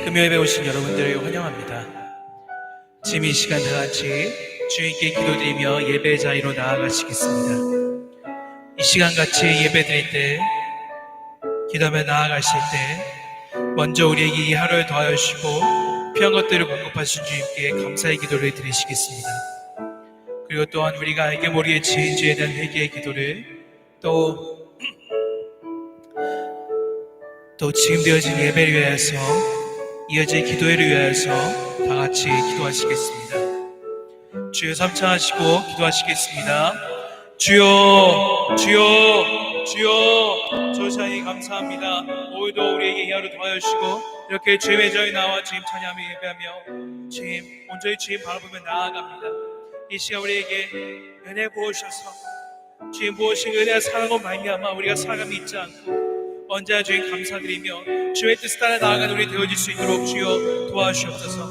금요일에 오신 여러분들을 환영합니다. 지금 이 시간 다 같이 주님께 기도드리며 예배 자리로 나아가시겠습니다. 이 시간 같이 예배 드릴 때, 기도하며 나아가실 때 먼저 우리에게 이 하루를 더하여 주시고 필요한 것들을 공급하신 주님께 감사의 기도를 드리시겠습니다. 그리고 또한 우리가 알게 모르게 지은 죄에 대한 회개의 기도를 또 지금 되어진 예배를 위하여서 이어질 기도회를 위하여서 다 같이 기도하시겠습니다. 주여 삼창하시고 기도하시겠습니다. 주여 주여 주여 조사히 감사합니다. 오늘도 우리에게 이 하루 더하여 주시고 이렇게 주님의 자리에 나와 주님 찬양하며 예배하며 주님 온전히 주님 바라보며 나아갑니다. 이 시간 우리에게 은혜 부어주셔서 주님 부으신 은혜와 사랑으로 말미암아 우리가 살아감이 있지 않고 언제나 주님 감사드리며 주의 뜻을 따라 나아가는 우리 되어질 수 있도록 주여 도와주시옵소서.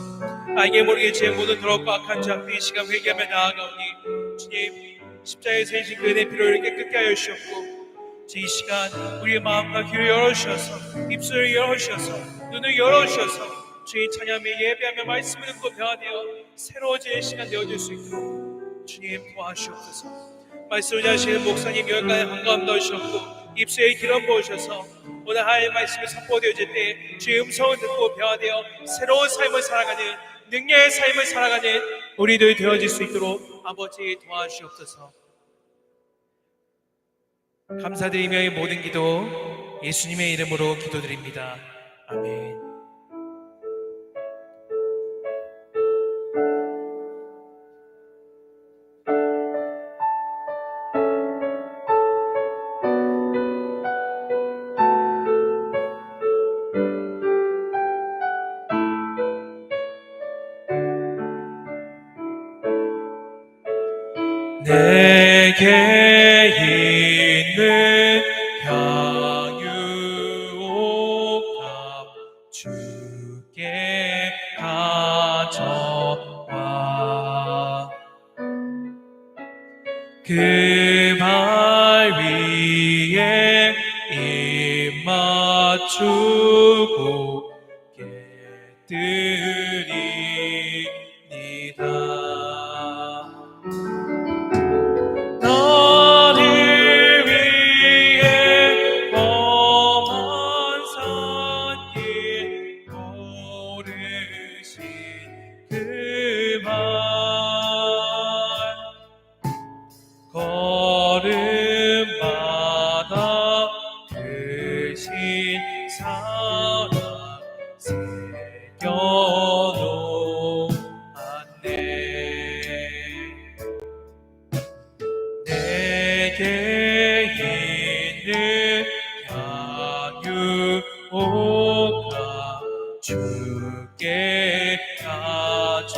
알게 모르게 제 모든 더럽고 악한 자들 이 시간 회개하며 나아가오니 주님 십자가에서 이신 그 은혜의 피로 깨끗게 하여 주셨고 이 시간 우리의 마음과 귀를 열어주셔서 입술을 열어주셔서 눈을 열어주셔서 주님 찬양하며 예배하며 말씀을 듣고 변화되어 새로워지는 시간 되어질 수 있도록 주님 도와주시옵소서. 말씀을 하시는 목사님 열간에 한가함 넣으셨고 입술에 기름 부으셔서 오늘 하나님의 말씀이 선포되어질 때 주의 음성을 듣고 변화되어 새로운 삶을 살아가는 능력의 삶을 살아가는 우리들 되어질 수 있도록 아버지 도와주시옵소서. 감사드리며 이 모든 기도 예수님의 이름으로 기도드립니다. 아멘. 내게 있는 향유옥합 주께 가져와 그 발 위에 입 맞추고 깨뜨리니다. 걸음마다 크신 사랑 새겨놓았네. 내게 있는 향유옥합 주께 가져와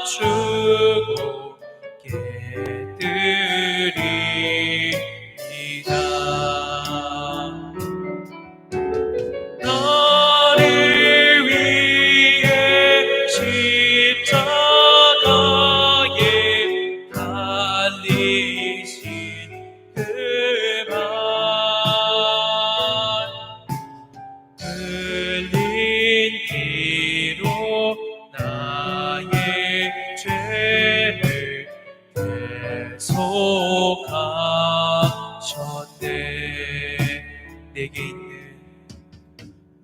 주고 깨뜨리리다. 너를 위해 십자가에 달리신 그 발 흘린 피로 나의 죄를 대속하셨네.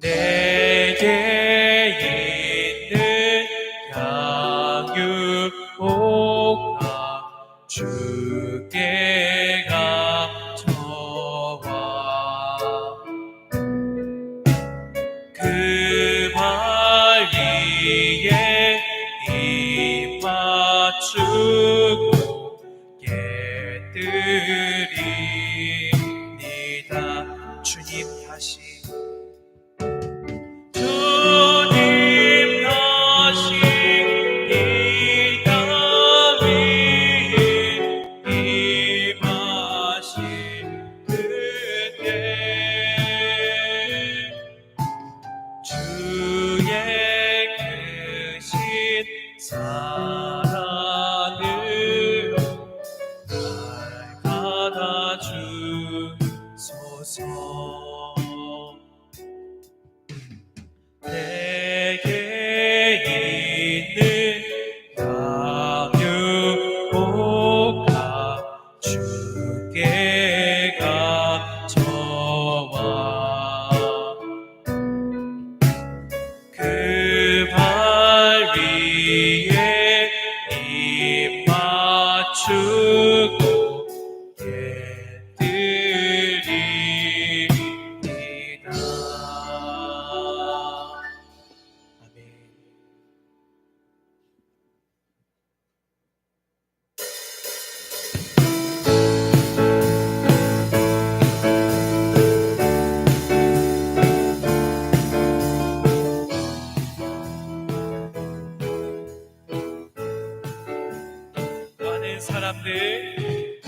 내게 있는 향유옥합 주께 가져와 그 발 위에 입 맞추고 깨뜨리니다. 주님 다시 주옵소서. 내게 있는 양육복아 주께 감춰와 그 발 위에 입 맞추고 예드리리이다. 아멘.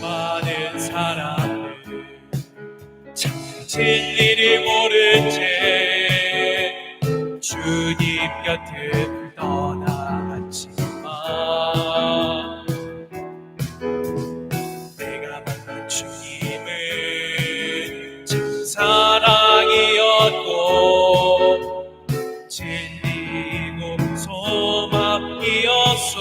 많은 사람들 참 진리를 모른 채 주님 곁을 떠나갔지만 내가 만난 주님은 참 사랑이었고 진리고 소망이었어.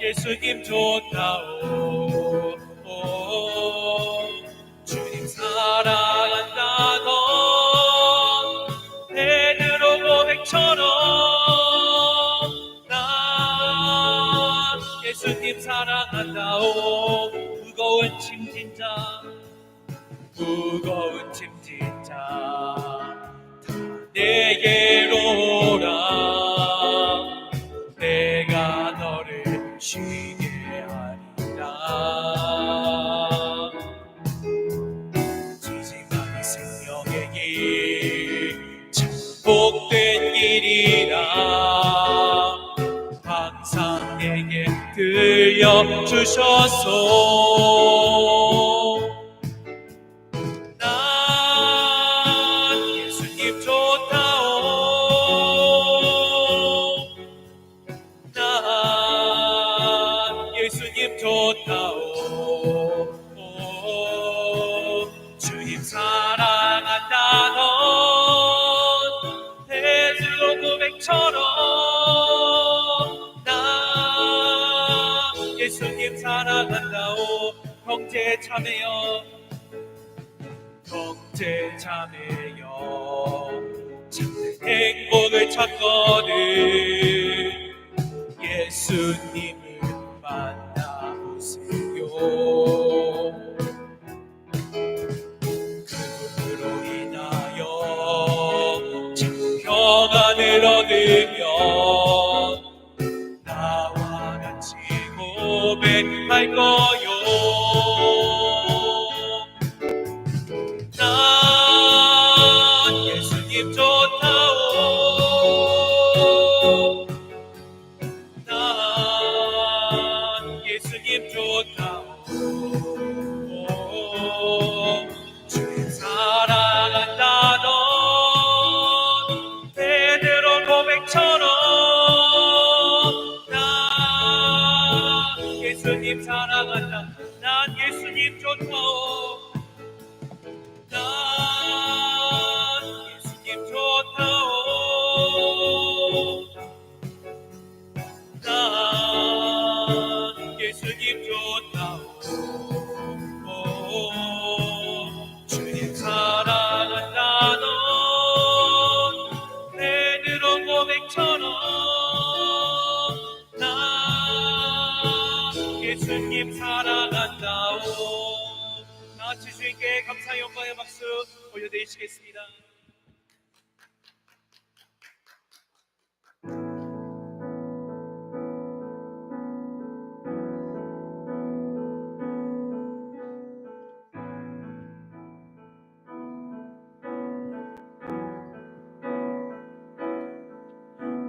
예수님 좋다오. 주님 사랑한다던 베드로 고백처럼 난 예수님 사랑한다오. 무거운 짐진 자 다 내게로 오라. 내가 너를 쉬게 하리라. 지지만 생명의 길 참 복된 길이라 항상 내게 들려주셨소. 난 예수님 좋다오. 난 예수님 좋다오. 주님 사랑한다던 베드로 고백처럼 난 예수님 사랑한다오. 형제 자매여 참된 행복을 찾거든 예수님을 만나보세요. 그분으로 인하여 참 평안을 얻으면 나와 같이 고백할 거요. 난 예수님 좋다오. 난 예수님 좋다오. 주님 사랑한다던 베드로 고백처럼 난 예수님 사랑한다. 난 예수님 좋다오. 난 예수님 좋다오. 난 예수님 좋다오. 주님 사랑한다던 베드로 고백처럼 난 예수님 사랑한다오. 같이 주님께 감사 영광의 박수 올려드리시겠습니다.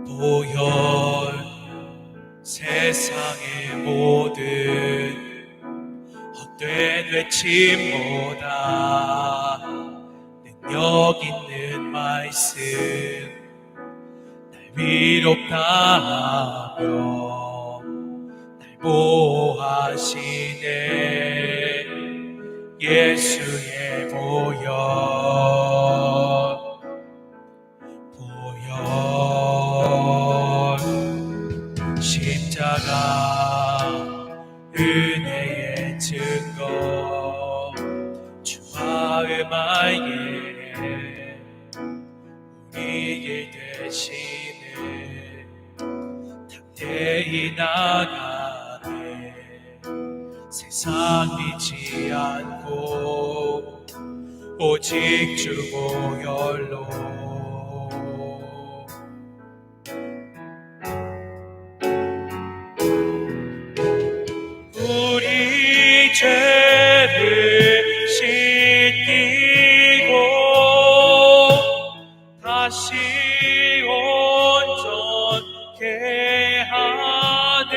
보혈 세상의 모든 헛된 외침보다 능력 있는 말씀 날 위롭다 하며 날 보호하시네. 예수의 보혈 십자가 은혜의 증거 주 마음 알게 우리 길 대신에 담대히 나가네. 세상 믿지 않고 오직 주 보혈로 우리 죄를 씻기고 다시 온전케 하는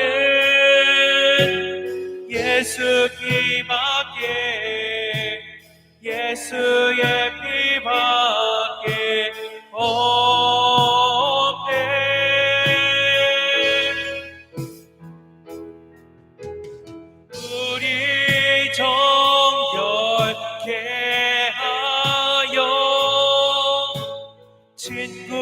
예수 피밖에 예수의 피밖에 없네. 우리 정결케 하여 친구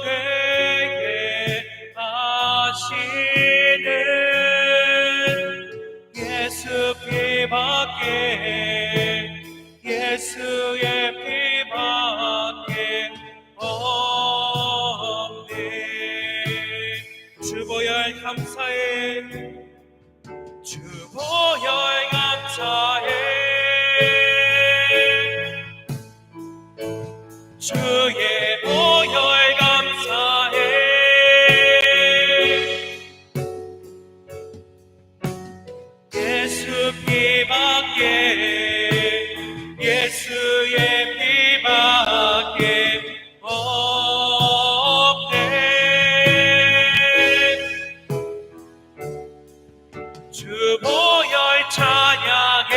되게 하시는 예수 피밖에 예수의 피밖에 없네. 주 보혈 감사해. 주 보혈 감사해. 주의 보혈 감사해. 예수 피밖에 예수의 피밖에 없네. 주 보혈 찬양해.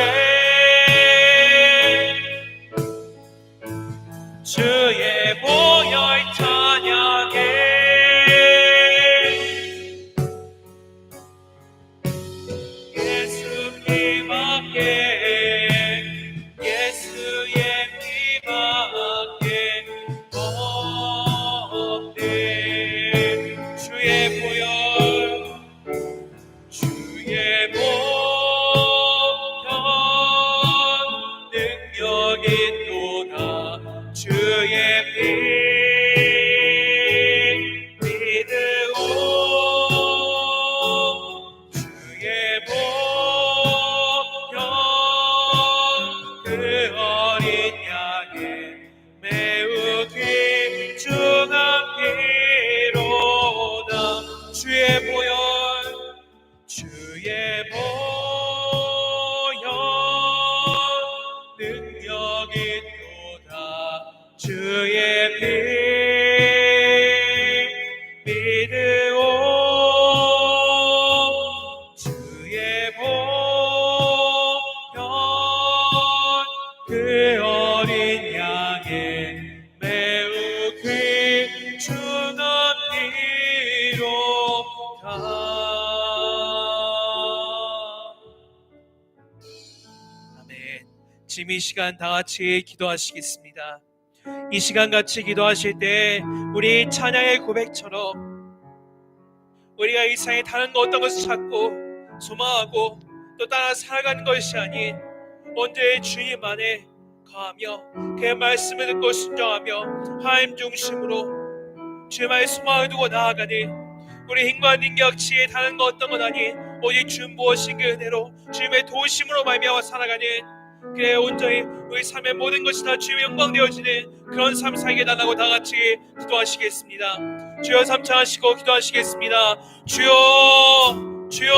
주의 보혈 찬양해. 예수 피밖에 예수의 피밖에 없네. 주의 보혈 주의 보혈 능력 있도다. 주의 피 믿으오. 주의 보혈 그 어린 양의 매우 귀중한 피로다. 주의 보혈 주의 보혈 능력 있도다. 주의 피 믿으오. 주의 보혈 그 어린 양의 매우 귀중한 피로다. 지금 이 시간 다 같이 기도하시겠습니다. 이 시간 같이 기도하실 때 우리 찬양의 고백처럼 우리가 이 세상에 다른 어떤 것을 찾고 소망하고 또 따라 살아가는 것이 아닌 언제의 주님 안에 거하며 그의 말씀을 듣고 순종하며 하나님 중심으로 주의 말씀을 두고 나아가는 우리 힘과 능력 지혜 다른 것 어떤 것 아닌 오직 주 무엇인 그 은혜로 주님의 도우심으로 말미암아 살아가는 그의 온전히 우리 삶의 모든 것이 다 주님의 영광 되어지는 그런 삶 살게 달라고 다 같이 기도하시겠습니다. 주여 삼창하시고 기도하시겠습니다. 주여 주여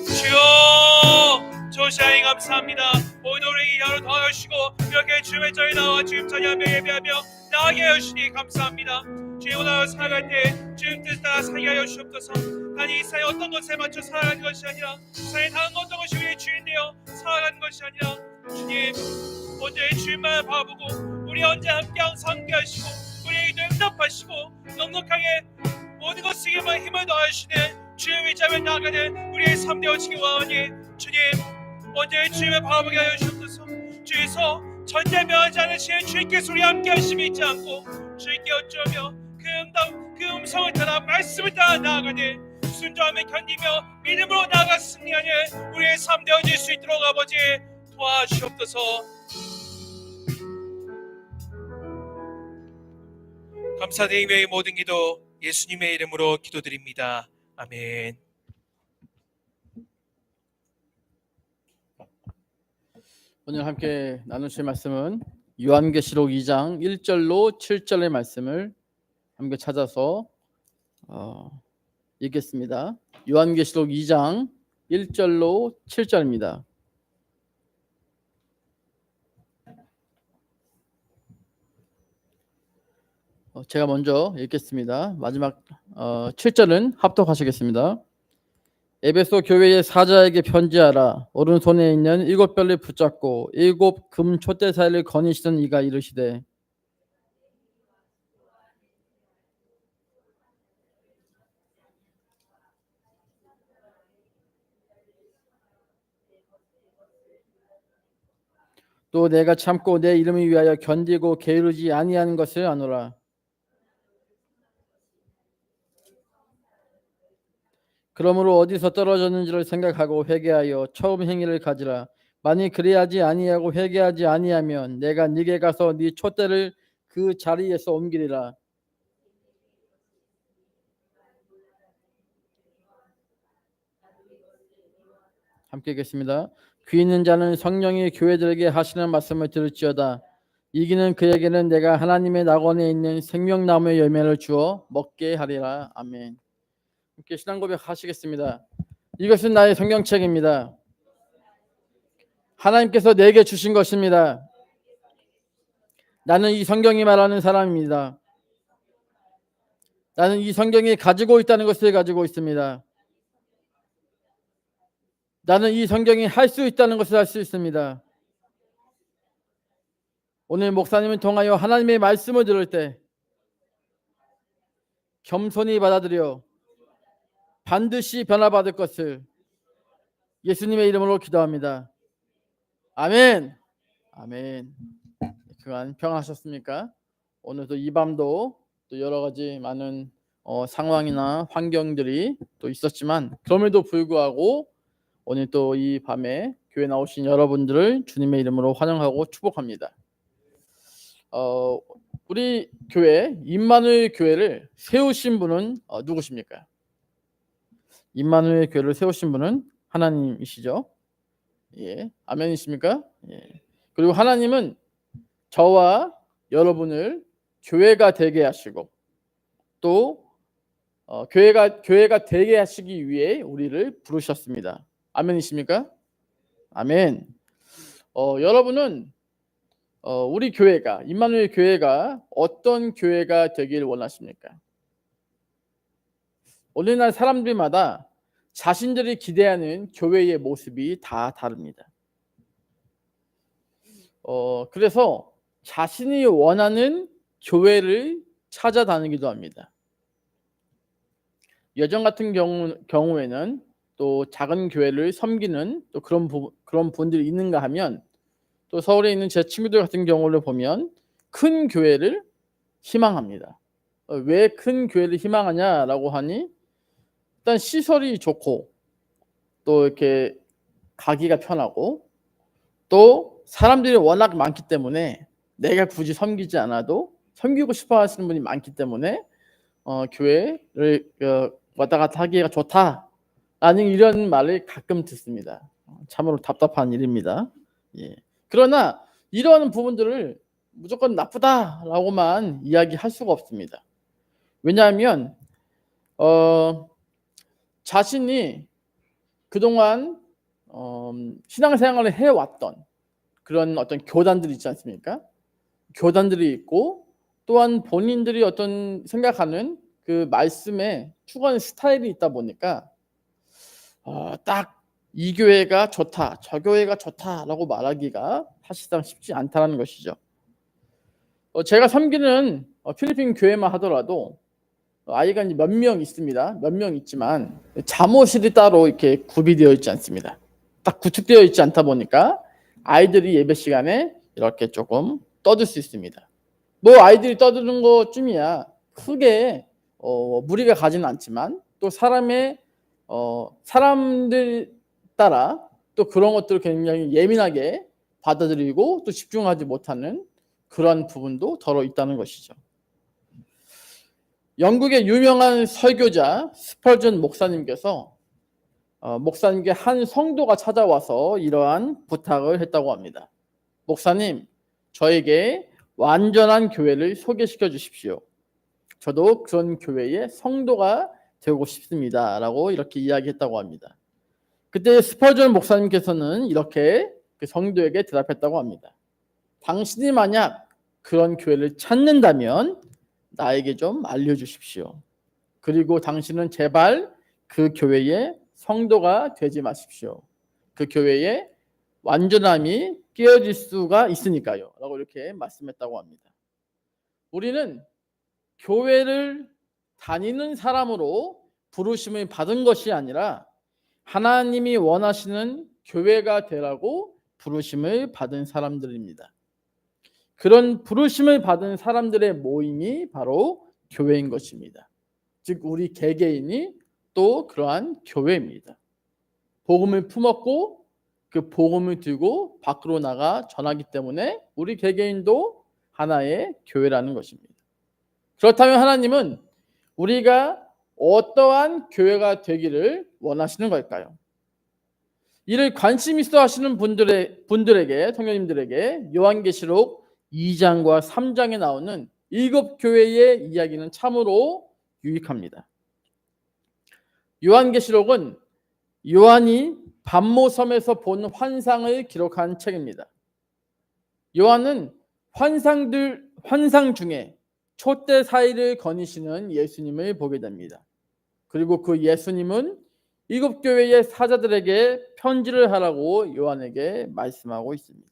주여 조시아님 감사합니다. 오늘 우리 이 하루 더하시고 이렇게 주님의 자리에 나와 주님 찬양하며 예배하며 나아가게 하시니 감사합니다. 주님 오늘 살아갈 때 주님 뜻 따라 살게 하여 주옵소서. 단 이 세상에 어떤 것에 맞춰 살아가는 것이 아니라 세상에 다른 어떤 것이 우리의 주인되어 살아가는 것이 아니라 주님 언제 주님만 바라보고 우리 언제 함께 항상 함께 하시고 우리의 기도 응답하시고 넉넉하게 모든 것에게만 힘을 더하시는 주의 위자에 나아가는 우리의 삶 되어지기 원하니 주님 언제 주님의 바라보게 하여 주옵소서. 주께서 전대면하지 않으시는 주님께서 우리 함께 하심이 있지 않고 주님께 어쩌며 그 음성을 따라 말씀을 따라 나아가는 순종함에 견디며 믿음으로 나아갔으니 우리의 삶 되어질 수 있도록 아버지 도와주옵소서. 감사드리며 이 모든 기도 예수님의 이름으로 기도드립니다. 아멘. 오늘 함께 나누실 말씀은 요한계시록 2장 1절로 7절의 말씀을 함께 찾아서 읽겠습니다. 요한계시록 2장 1절로 7절입니다. 제가 먼저 읽겠습니다. 마지막 7절은 합독하시겠습니다. 에베소 교회의 사자에게 편지하라. 오른손에 있는 7별을 붙잡고 7 금 촛대 사이를 거니시던 이가 이르시되 또 내가 참고 내 이름을 위하여 견디고 게으르지 아니하는 것을 아노라. 그러므로 어디서 떨어졌는지를 생각하고 회개하여 처음 행위를 가지라. 만일 그리하지 아니하고 회개하지 아니하면 내가 네게 가서 네 촛대를 그 자리에서 옮기리라. 함께 읽겠습니다. 귀 있는 자는 성령이 교회들에게 하시는 말씀을 들을지어다. 이기는 그에게는 내가 하나님의 낙원에 있는 생명나무의 열매를 주어 먹게 하리라. 아멘. 함께 신앙 고백하시겠습니다. 이것은 나의 성경책입니다. 하나님께서 내게 주신 것입니다. 나는 이 성경이 말하는 사람입니다. 나는 이 성경이 가지고 있다는 것을 가지고 있습니다. 나는 이 성경이 할 수 있다는 것을 할 수 있습니다. 오늘 목사님을 통하여 하나님의 말씀을 들을 때 겸손히 받아들여 반드시 변화받을 것을 예수님의 이름으로 기도합니다. 아멘. 아멘. 그간 평안하셨습니까? 오늘도 이 밤도 또 여러 가지 많은 상황이나 환경들이 또 있었지만 그럼에도 불구하고 오늘 또 이 밤에 교회 나오신 여러분들을 주님의 이름으로 환영하고 축복합니다. 우리 교회 임마누엘 교회를 세우신 분은 누구십니까? 임마누엘 교회를 세우신 분은 하나님이시죠. 예, 아멘이십니까? 예. 그리고 하나님은 저와 여러분을 교회가 되게 하시고 또 교회가 되게 하시기 위해 우리를 부르셨습니다. 아멘이십니까? 아멘. 여러분은 우리 교회가 임마누엘 교회가 어떤 교회가 되길 원하십니까? 오늘날 사람들마다 자신들이 기대하는 교회의 모습이 다 다릅니다. 그래서 자신이 원하는 교회를 찾아다니기도 합니다. 예전 같은 경우에는 또 작은 교회를 섬기는 또 그런 분들이 있는가 하면 또 서울에 있는 제 친구들 같은 경우를 보면 큰 교회를 희망합니다. 왜 큰 교회를 희망하냐라고 하니 일단 시설이 좋고 또 이렇게 가기가 편하고 또 사람들이 워낙 많기 때문에 내가 굳이 섬기지 않아도 섬기고 싶어 하시는 분이 많기 때문에 교회를 왔다 갔다 하기가 좋다라는 이런 말을 가끔 듣습니다. 참으로 답답한 일입니다. 예. 그러나 이러한 부분들을 무조건 나쁘다라고만 이야기할 수가 없습니다. 왜냐하면 자신이 그동안 신앙생활을 해왔던 그런 어떤 교단들이 있지 않습니까? 교단들이 있고 또한 본인들이 어떤 생각하는 그 말씀에 추구하는 스타일이 있다 보니까 딱 이 교회가 좋다, 저 교회가 좋다라고 말하기가 사실상 쉽지 않다는 것이죠. 제가 섬기는 필리핀 교회만 하더라도 아이가 이제 몇 명 있습니다. 몇 명 있지만 잠옷이 따로 이렇게 구비되어 있지 않습니다. 딱 구축되어 있지 않다 보니까 아이들이 예배 시간에 이렇게 조금 떠들 수 있습니다. 뭐 아이들이 떠드는 것쯤이야 크게 무리가 가지는 않지만 또 사람들 따라 또 그런 것들을 굉장히 예민하게 받아들이고 또 집중하지 못하는 그런 부분도 더러 있다는 것이죠. 영국의 유명한 설교자 스펄전 목사님께서 목사님께 한 성도가 찾아와서 이러한 부탁을 했다고 합니다. 목사님, 저에게 완전한 교회를 소개시켜 주십시오. 저도 그런 교회의 성도가 되고 싶습니다. 라고 이렇게 이야기했다고 합니다. 그때 스펄전 목사님께서는 이렇게 그 성도에게 대답했다고 합니다. 당신이 만약 그런 교회를 찾는다면 나에게 좀 알려주십시오. 그리고 당신은 제발 그 교회의 성도가 되지 마십시오. 그 교회의 완전함이 깨어질 수가 있으니까요. 라고 이렇게 말씀했다고 합니다. 우리는 교회를 다니는 사람으로 부르심을 받은 것이 아니라 하나님이 원하시는 교회가 되라고 부르심을 받은 사람들입니다. 그런 부르심을 받은 사람들의 모임이 바로 교회인 것입니다. 즉 우리 개개인이 또 그러한 교회입니다. 복음을 품었고 그 복음을 들고 밖으로 나가 전하기 때문에 우리 개개인도 하나의 교회라는 것입니다. 그렇다면 하나님은 우리가 어떠한 교회가 되기를 원하시는 걸까요? 이를 관심 있어 하시는 분들에게 성도님들에게 요한계시록 2장과 3장에 나오는 7교회의 이야기는 참으로 유익합니다. 요한계시록은 요한이 반모섬에서 본 환상을 기록한 책입니다. 요한은 환상 중에 촛대 사이를 거니시는 예수님을 보게 됩니다. 그리고 그 예수님은 7교회의 사자들에게 편지를 하라고 요한에게 말씀하고 있습니다.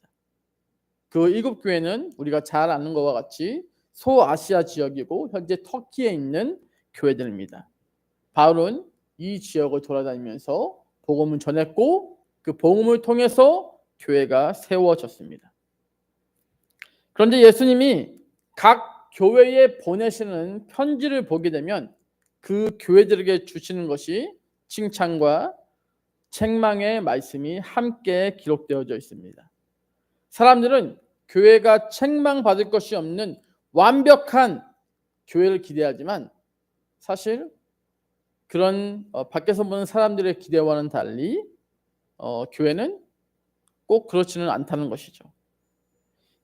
그 7교회는 우리가 잘 아는 것과 같이 소아시아 지역이고 현재 터키에 있는 교회들입니다. 바울은 이 지역을 돌아다니면서 복음을 전했고 그 복음을 통해서 교회가 세워졌습니다. 그런데 예수님이 각 교회에 보내시는 편지를 보게 되면 그 교회들에게 주시는 것이 칭찬과 책망의 말씀이 함께 기록되어져 있습니다. 사람들은 교회가 책망받을 것이 없는 완벽한 교회를 기대하지만 사실 그런 밖에서 보는 사람들의 기대와는 달리 교회는 꼭 그렇지는 않다는 것이죠.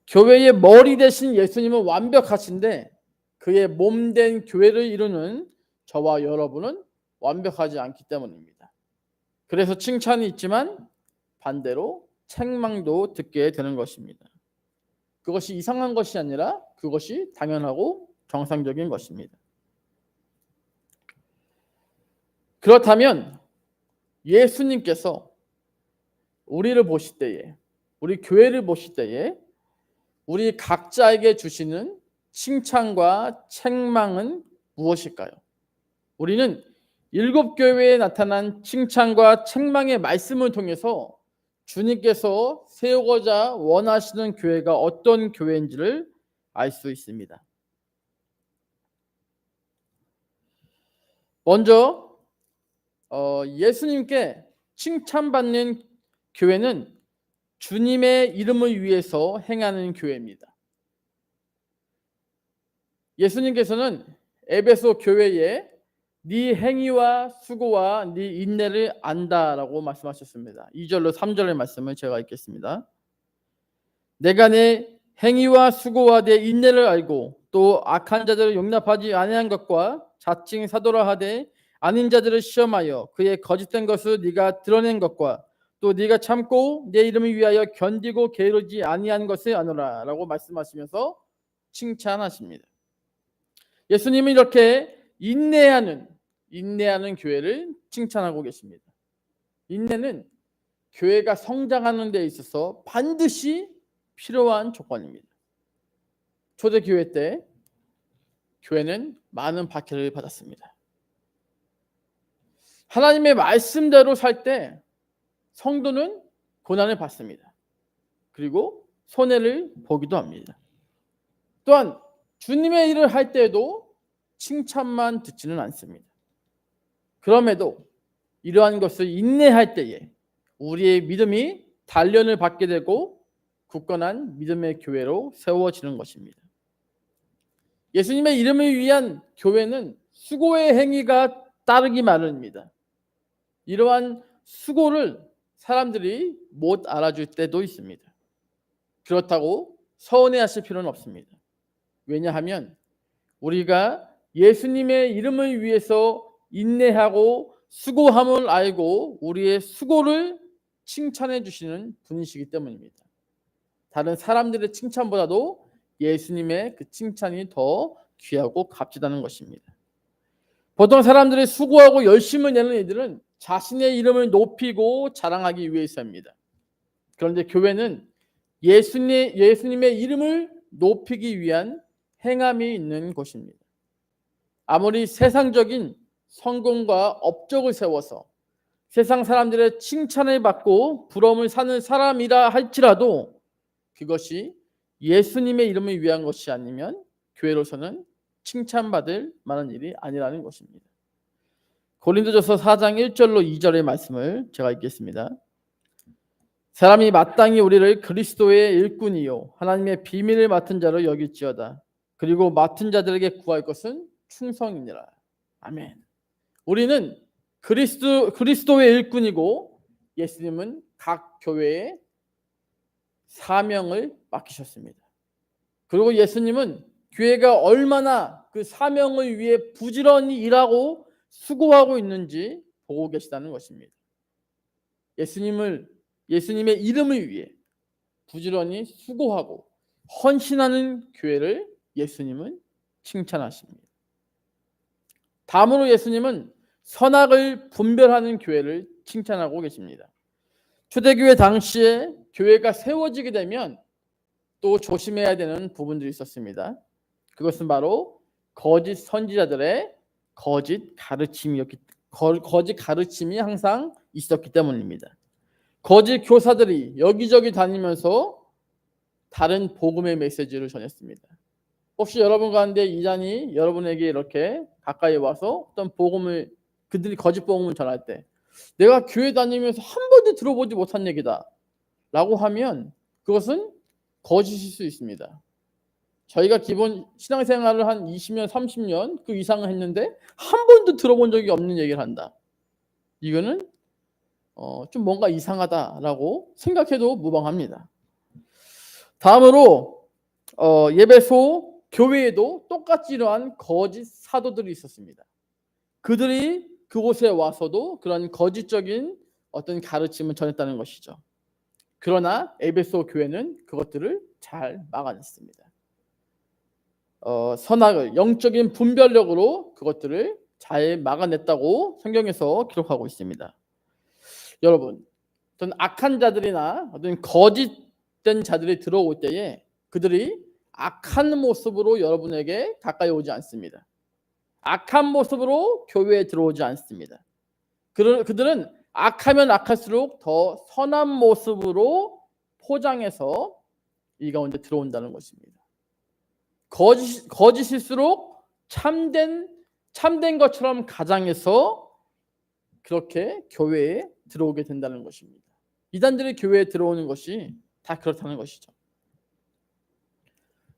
교회의 머리 대신 예수님은 완벽하신데 그의 몸된 교회를 이루는 저와 여러분은 완벽하지 않기 때문입니다. 그래서 칭찬이 있지만 반대로 책망도 듣게 되는 것입니다. 그것이 이상한 것이 아니라 그것이 당연하고 정상적인 것입니다. 그렇다면 예수님께서 우리를 보실 때에, 우리 교회를 보실 때에 우리 각자에게 주시는 칭찬과 책망은 무엇일까요? 우리는 7교회에 나타난 칭찬과 책망의 말씀을 통해서 주님께서 세우고자 원하시는 교회가 어떤 교회인지를 알 수 있습니다. 먼저 예수님께 칭찬받는 교회는 주님의 이름을 위해서 행하는 교회입니다. 예수님께서는 에베소 교회에 네 행위와 수고와 네 인내를 안다라고 말씀하셨습니다. 2절로 3절의 말씀을 제가 읽겠습니다. 내가 내 행위와 수고와 내 인내를 알고 또 악한 자들을 용납하지 아니한 것과 자칭 사도라 하되 아닌 자들을 시험하여 그의 거짓된 것을 네가 드러낸 것과 또 네가 참고 내 이름을 위하여 견디고 게으르지 아니한 것을 아노라라고 말씀하시면서 칭찬하십니다. 예수님은 이렇게 인내하는 교회를 칭찬하고 계십니다. 인내는 교회가 성장하는 데 있어서 반드시 필요한 조건입니다. 초대교회 때 교회는 많은 박해를 받았습니다. 하나님의 말씀대로 살 때 성도는 고난을 받습니다. 그리고 손해를 보기도 합니다. 또한 주님의 일을 할 때에도 칭찬만 듣지는 않습니다. 그럼에도 이러한 것을 인내할 때에 우리의 믿음이 단련을 받게 되고 굳건한 믿음의 교회로 세워지는 것입니다. 예수님의 이름을 위한 교회는 수고의 행위가 따르기 마련입니다. 이러한 수고를 사람들이 못 알아줄 때도 있습니다. 그렇다고 서운해하실 필요는 없습니다. 왜냐하면 우리가 예수님의 이름을 위해서 인내하고 수고함을 알고 우리의 수고를 칭찬해 주시는 분이시기 때문입니다. 다른 사람들의 칭찬보다도 예수님의 그 칭찬이 더 귀하고 값지다는 것입니다. 보통 사람들이 수고하고 열심을 내는 이들은 자신의 이름을 높이고 자랑하기 위해서입니다. 그런데 교회는 예수님의 이름을 높이기 위한 행함이 있는 곳입니다. 아무리 세상적인 성공과 업적을 세워서 세상 사람들의 칭찬을 받고 부러움을 사는 사람이라 할지라도 그것이 예수님의 이름을 위한 것이 아니면 교회로서는 칭찬받을 만한 일이 아니라는 것입니다. 고린도전서 4장 1절로 2절의 말씀을 제가 읽겠습니다. 사람이 마땅히 우리를 그리스도의 일꾼이요 하나님의 비밀을 맡은 자로 여길지어다. 그리고 맡은 자들에게 구할 것은 충성이니라. 아멘. 우리는 그리스도의 일꾼이고 예수님은 각 교회에 사명을 맡기셨습니다. 그리고 예수님은 교회가 얼마나 그 사명을 위해 부지런히 일하고 수고하고 있는지 보고 계시다는 것입니다. 예수님의 이름을 위해 부지런히 수고하고 헌신하는 교회를 예수님은 칭찬하십니다. 다음으로 예수님은 선악을 분별하는 교회를 칭찬하고 계십니다. 초대교회 당시에 교회가 세워지게 되면 또 조심해야 되는 부분들이 있었습니다. 그것은 바로 거짓 선지자들의 거짓 가르침이 항상 있었기 때문입니다. 거짓 교사들이 여기저기 다니면서 다른 복음의 메시지를 전했습니다. 혹시 여러분 가운데 이단이 여러분에게 이렇게 가까이 와서 어떤 그들이 거짓 복음을 전할 때 내가 교회 다니면서 한 번도 들어보지 못한 얘기다 라고 하면 그것은 거짓일 수 있습니다. 저희가 기본 신앙생활을 한 20년, 30년 그 이상을 했는데 한 번도 들어본 적이 없는 얘기를 한다. 이거는 좀 뭔가 이상하다라고 생각해도 무방합니다. 다음으로 예배소 교회에도 똑같이 이러한 거짓 사도들이 있었습니다. 그들이 그곳에 와서도 그런 거짓적인 어떤 가르침을 전했다는 것이죠. 그러나 에베소 교회는 그것들을 잘 막아냈습니다. 선악을 영적인 분별력으로 그것들을 잘 막아냈다고 성경에서 기록하고 있습니다. 여러분, 어떤 악한 자들이나 어떤 거짓된 자들이 들어올 때에 그들이 악한 모습으로 여러분에게 가까이 오지 않습니다. 악한 모습으로 교회에 들어오지 않습니다. 그들은 악하면 악할수록 더 선한 모습으로 포장해서 이 가운데 들어온다는 것입니다. 거짓일수록 참된 것처럼 가장해서 그렇게 교회에 들어오게 된다는 것입니다. 이단들이 교회에 들어오는 것이 다 그렇다는 것이죠.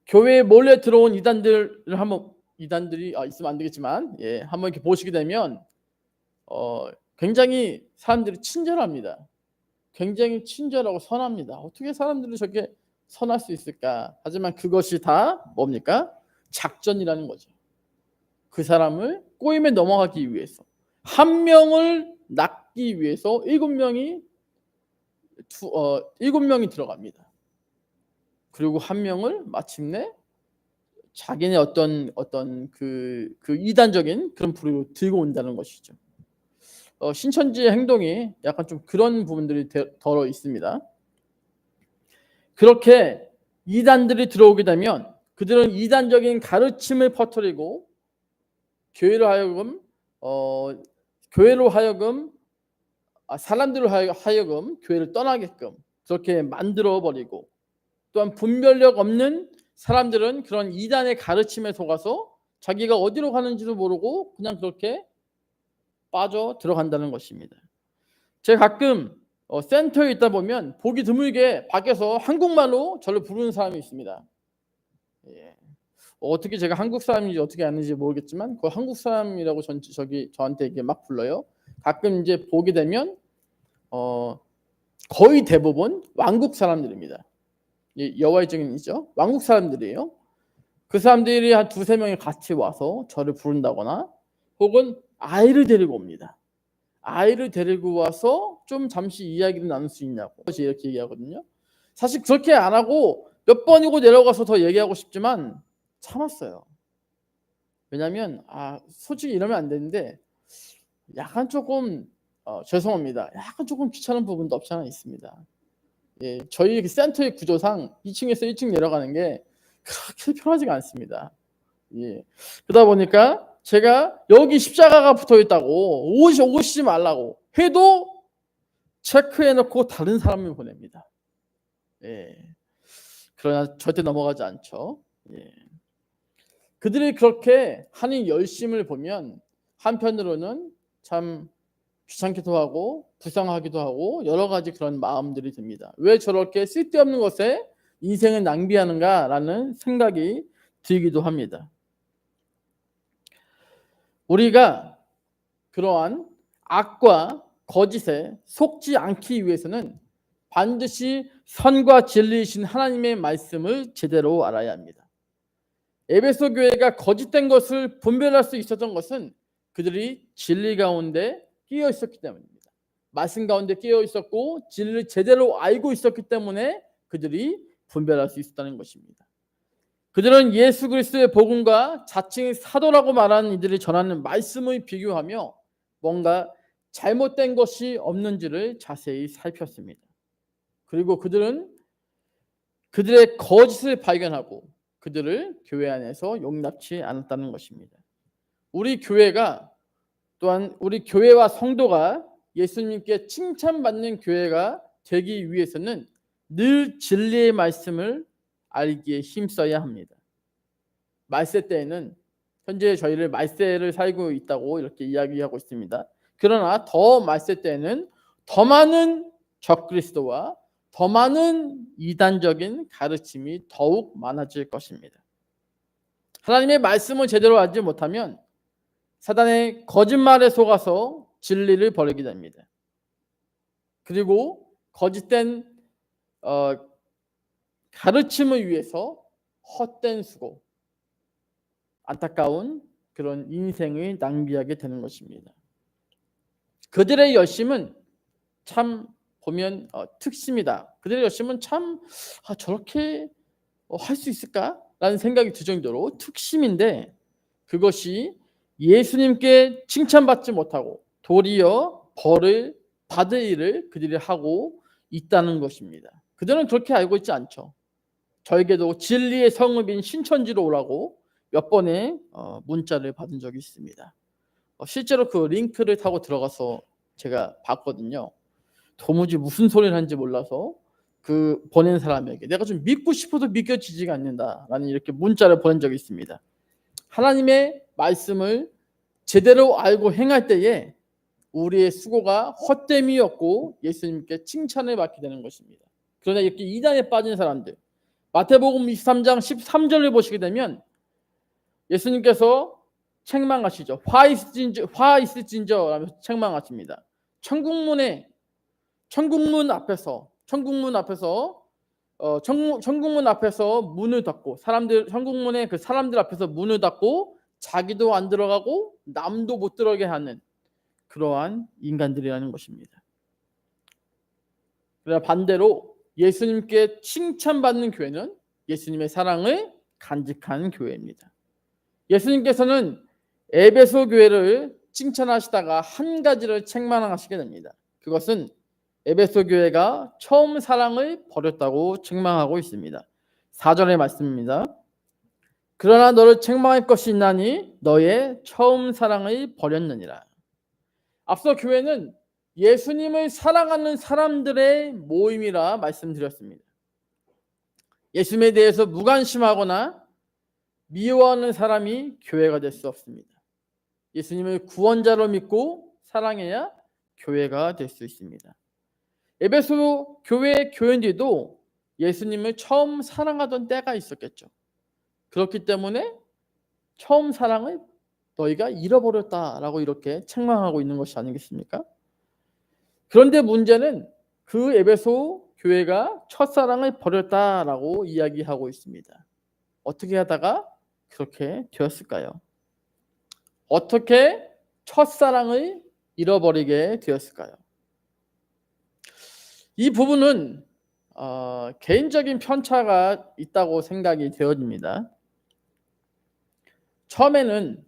교회에 몰래 들어온 이단들이 있으면 안 되겠지만 한번 이렇게 보시게 되면 굉장히 사람들이 친절합니다. 굉장히 친절하고 선합니다. 어떻게 사람들이 저렇게 선할 수 있을까? 하지만 그것이 다 뭡니까? 작전이라는 거죠. 그 사람을 꼬임에 넘어가기 위해서 한 명을 낚기 위해서 7명이 들어갑니다. 그리고 한 명을 마침내 자기네 어떤 그 이단적인 그런 부류로 들고 온다는 것이죠. 신천지의 행동이 약간 좀 그런 부분들이 덜어 있습니다. 그렇게 이단들이 들어오게 되면 그들은 이단적인 가르침을 퍼뜨리고 교회로 하여금 사람들로 하여금 교회를 떠나게끔 그렇게 만들어 버리고, 또한 분별력 없는 사람들은 그런 이단의 가르침에 속아서 자기가 어디로 가는지도 모르고 그냥 그렇게 빠져 들어간다는 것입니다. 제가 가끔 센터에 있다 보면 보기 드물게 밖에서 한국말로 저를 부르는 사람이 있습니다. 예. 어떻게 제가 한국 사람인지 어떻게 아는지 모르겠지만 그 한국 사람이라고 저한테 이게 막 불러요. 가끔 이제 보게 되면 거의 대부분 왕국 사람들입니다. 여호와의 증인이죠. 왕국 사람들이에요. 그 사람들이 한 두세 명이 같이 와서 저를 부른다거나 혹은 아이를 데리고 옵니다. 아이를 데리고 와서 좀 잠시 이야기를 나눌 수 있냐고 이렇게 얘기하거든요. 사실 그렇게 안 하고 몇 번이고 내려가서 더 얘기하고 싶지만 참았어요. 왜냐하면 솔직히 이러면 안 되는데 약간 조금 죄송합니다. 약간 조금 귀찮은 부분도 없지 않아 있습니다. 예, 저희 센터의 구조상 2층에서 1층 내려가는 게 그렇게 편하지가 않습니다. 예. 그러다 보니까 제가 여기 십자가가 붙어 있다고 오시지 말라고 해도 체크해놓고 다른 사람을 보냅니다. 예. 그러나 절대 넘어가지 않죠. 예. 그들이 그렇게 하는 열심을 보면 한편으로는 참 귀찮기도 하고 불쌍하기도 하고 여러 가지 그런 마음들이 듭니다. 왜 저렇게 쓸데없는 것에 인생을 낭비하는가라는 생각이 들기도 합니다. 우리가 그러한 악과 거짓에 속지 않기 위해서는 반드시 선과 진리이신 하나님의 말씀을 제대로 알아야 합니다. 에베소 교회가 거짓된 것을 분별할 수 있었던 것은 그들이 진리 가운데 끼어 있었기 때문입니다. 말씀 가운데 끼어 있었고 진리를 제대로 알고 있었기 때문에 그들이 분별할 수 있었다는 것입니다. 그들은 예수 그리스도의 복음과 자칭 사도라고 말하는 이들이 전하는 말씀을 비교하며 뭔가 잘못된 것이 없는지를 자세히 살폈습니다. 그리고 그들은 그들의 거짓을 발견하고 그들을 교회 안에서 용납치 않았다는 것입니다. 우리 교회가 또한 우리 교회와 성도가 예수님께 칭찬받는 교회가 되기 위해서는 늘 진리의 말씀을 알기에 힘써야 합니다. 말세 때에는 현재 저희를 말세를 살고 있다고 이렇게 이야기하고 있습니다. 그러나 더 말세 때에는 더 많은 적그리스도와 더 많은 이단적인 가르침이 더욱 많아질 것입니다. 하나님의 말씀을 제대로 알지 못하면 사단의 거짓말에 속아서 진리를 버리게 됩니다. 그리고 거짓된 가르침을 위해서 헛된 수고, 안타까운 그런 인생을 낭비하게 되는 것입니다. 그들의 열심은 참 보면 특심이다. 그들의 열심은 참 저렇게 할 수 있을까라는 생각이 들 정도로 특심인데 그것이 예수님께 칭찬받지 못하고 도리어 벌을 받을 일을 그들이 하고 있다는 것입니다. 그들은 그렇게 알고 있지 않죠. 저에게도 진리의 성읍인 신천지로 오라고 몇 번의 문자를 받은 적이 있습니다. 실제로 그 링크를 타고 들어가서 제가 봤거든요. 도무지 무슨 소리를 하는지 몰라서 그 보낸 사람에게 내가 좀 믿고 싶어도 믿겨지지가 않는다라는 이렇게 문자를 보낸 적이 있습니다. 하나님의 말씀을 제대로 알고 행할 때에 우리의 수고가 헛됨이었고 예수님께 칭찬을 받게 되는 것입니다. 그러나 이렇게 이단에 빠진 사람들, 마태복음 23장 13절을 보시게 되면 예수님께서 책망하시죠. 화 있을진저 라면서 책망하십니다. 천국문 앞에서 문을 닫고 천국문의 그 사람들 앞에서 문을 닫고 자기도 안 들어가고 남도 못 들어가게 하는 그러한 인간들이라는 것입니다. 그러나 반대로 예수님께 칭찬받는 교회는 예수님의 사랑을 간직한 교회입니다. 예수님께서는 에베소 교회를 칭찬하시다가 한 가지를 책망하시게 됩니다. 그것은 에베소 교회가 처음 사랑을 버렸다고 책망하고 있습니다. 4절의 말씀입니다. 그러나 너를 책망할 것이 있나니 너의 처음 사랑을 버렸느니라. 앞서 교회는 예수님을 사랑하는 사람들의 모임이라 말씀드렸습니다. 예수님에 대해서 무관심하거나 미워하는 사람이 교회가 될 수 없습니다. 예수님을 구원자로 믿고 사랑해야 교회가 될 수 있습니다. 에베소 교회 교인들도 예수님을 처음 사랑하던 때가 있었겠죠. 그렇기 때문에 처음 사랑을 너희가 잃어버렸다라고 이렇게 책망하고 있는 것이 아니겠습니까? 그런데 문제는 그 에베소 교회가 첫사랑을 버렸다라고 이야기하고 있습니다. 어떻게 하다가 그렇게 되었을까요? 어떻게 첫사랑을 잃어버리게 되었을까요? 이 부분은 개인적인 편차가 있다고 생각이 되어집니다. 처음에는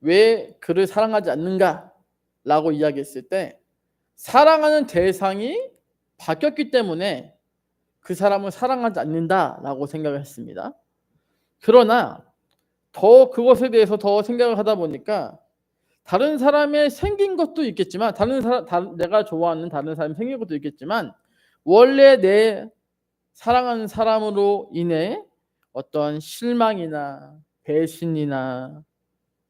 왜 그를 사랑하지 않는가라고 이야기했을 때 사랑하는 대상이 바뀌었기 때문에 그 사람을 사랑하지 않는다라고 생각을 했습니다. 그러나 더 그것에 대해서 더 생각을 하다 보니까 다른 사람의 생긴 것도 있겠지만 내가 좋아하는 다른 사람이 생긴 것도 있겠지만 원래 내 사랑하는 사람으로 인해 어떤 실망이나 배신이나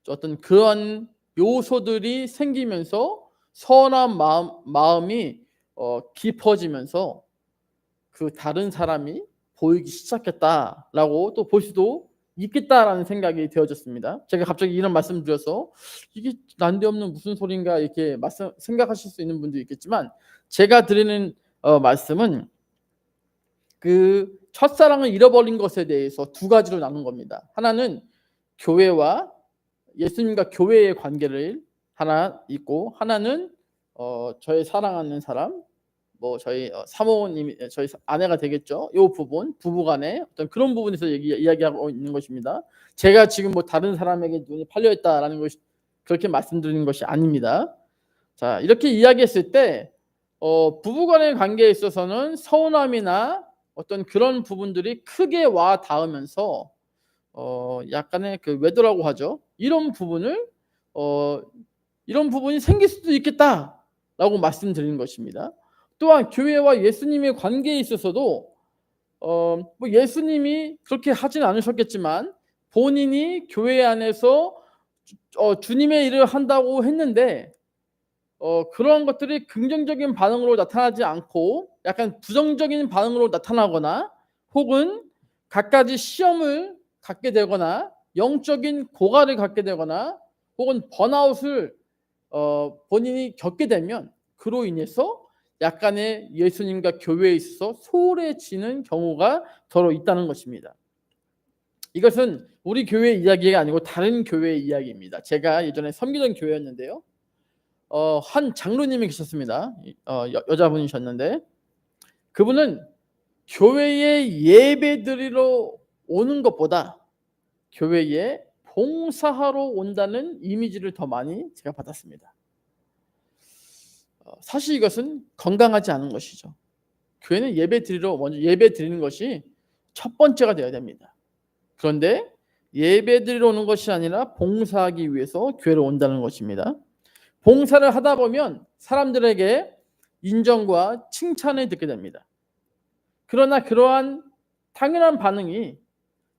어떤 그런 요소들이 생기면서 서운한 마음이 깊어지면서 그 다른 사람이 보이기 시작했다라고 또 볼 수도 있겠다라는 생각이 되어졌습니다. 제가 갑자기 이런 말씀 드려서 이게 난데없는 무슨 소린가 이렇게 생각하실 수 있는 분도 있겠지만 제가 드리는 말씀은 그 첫사랑을 잃어버린 것에 대해서 두 가지로 나눈 겁니다. 하나는 교회와 예수님과 교회의 관계를 하나 있고 하나는 저의 사랑하는 사람 저희 사모님, 저희 아내가 되겠죠. 이 부부간의 어떤 그런 부분에서 이야기하고 있는 것입니다. 제가 지금 다른 사람에게 눈이 팔려 있다라는 것이 그렇게 말씀드리는 것이 아닙니다. 자, 이렇게 이야기했을 때 부부간의 관계에 있어서는 서운함이나 어떤 그런 부분들이 크게 와 닿으면서 약간의 그 외도라고 하죠. 이런 부분이 생길 수도 있겠다라고 말씀드리는 것입니다. 또한 교회와 예수님의 관계에 있어서도 예수님이 그렇게 하진 않으셨겠지만 본인이 교회 안에서 주님의 일을 한다고 했는데 그런 것들이 긍정적인 반응으로 나타나지 않고 약간 부정적인 반응으로 나타나거나 혹은 갖가지 시험을 갖게 되거나 영적인 고갈을 갖게 되거나 혹은 번아웃을 본인이 겪게 되면 그로 인해서 약간의 예수님과 교회에 있어서 소홀해지는 경우가 더러 있다는 것입니다. 이것은 우리 교회 이야기가 아니고 다른 교회의 이야기입니다. 제가 예전에 섬기던 교회였는데요. 한 장로님이 계셨습니다. 여자분이셨는데 그분은 교회에 예배드리러 오는 것보다 교회에 봉사하러 온다는 이미지를 더 많이 제가 받았습니다. 사실 이것은 건강하지 않은 것이죠. 교회는 먼저 예배 드리는 것이 첫 번째가 되어야 됩니다. 그런데 예배 드리러 오는 것이 아니라 봉사하기 위해서 교회로 온다는 것입니다. 봉사를 하다 보면 사람들에게 인정과 칭찬을 듣게 됩니다. 그러나 그러한 당연한 반응이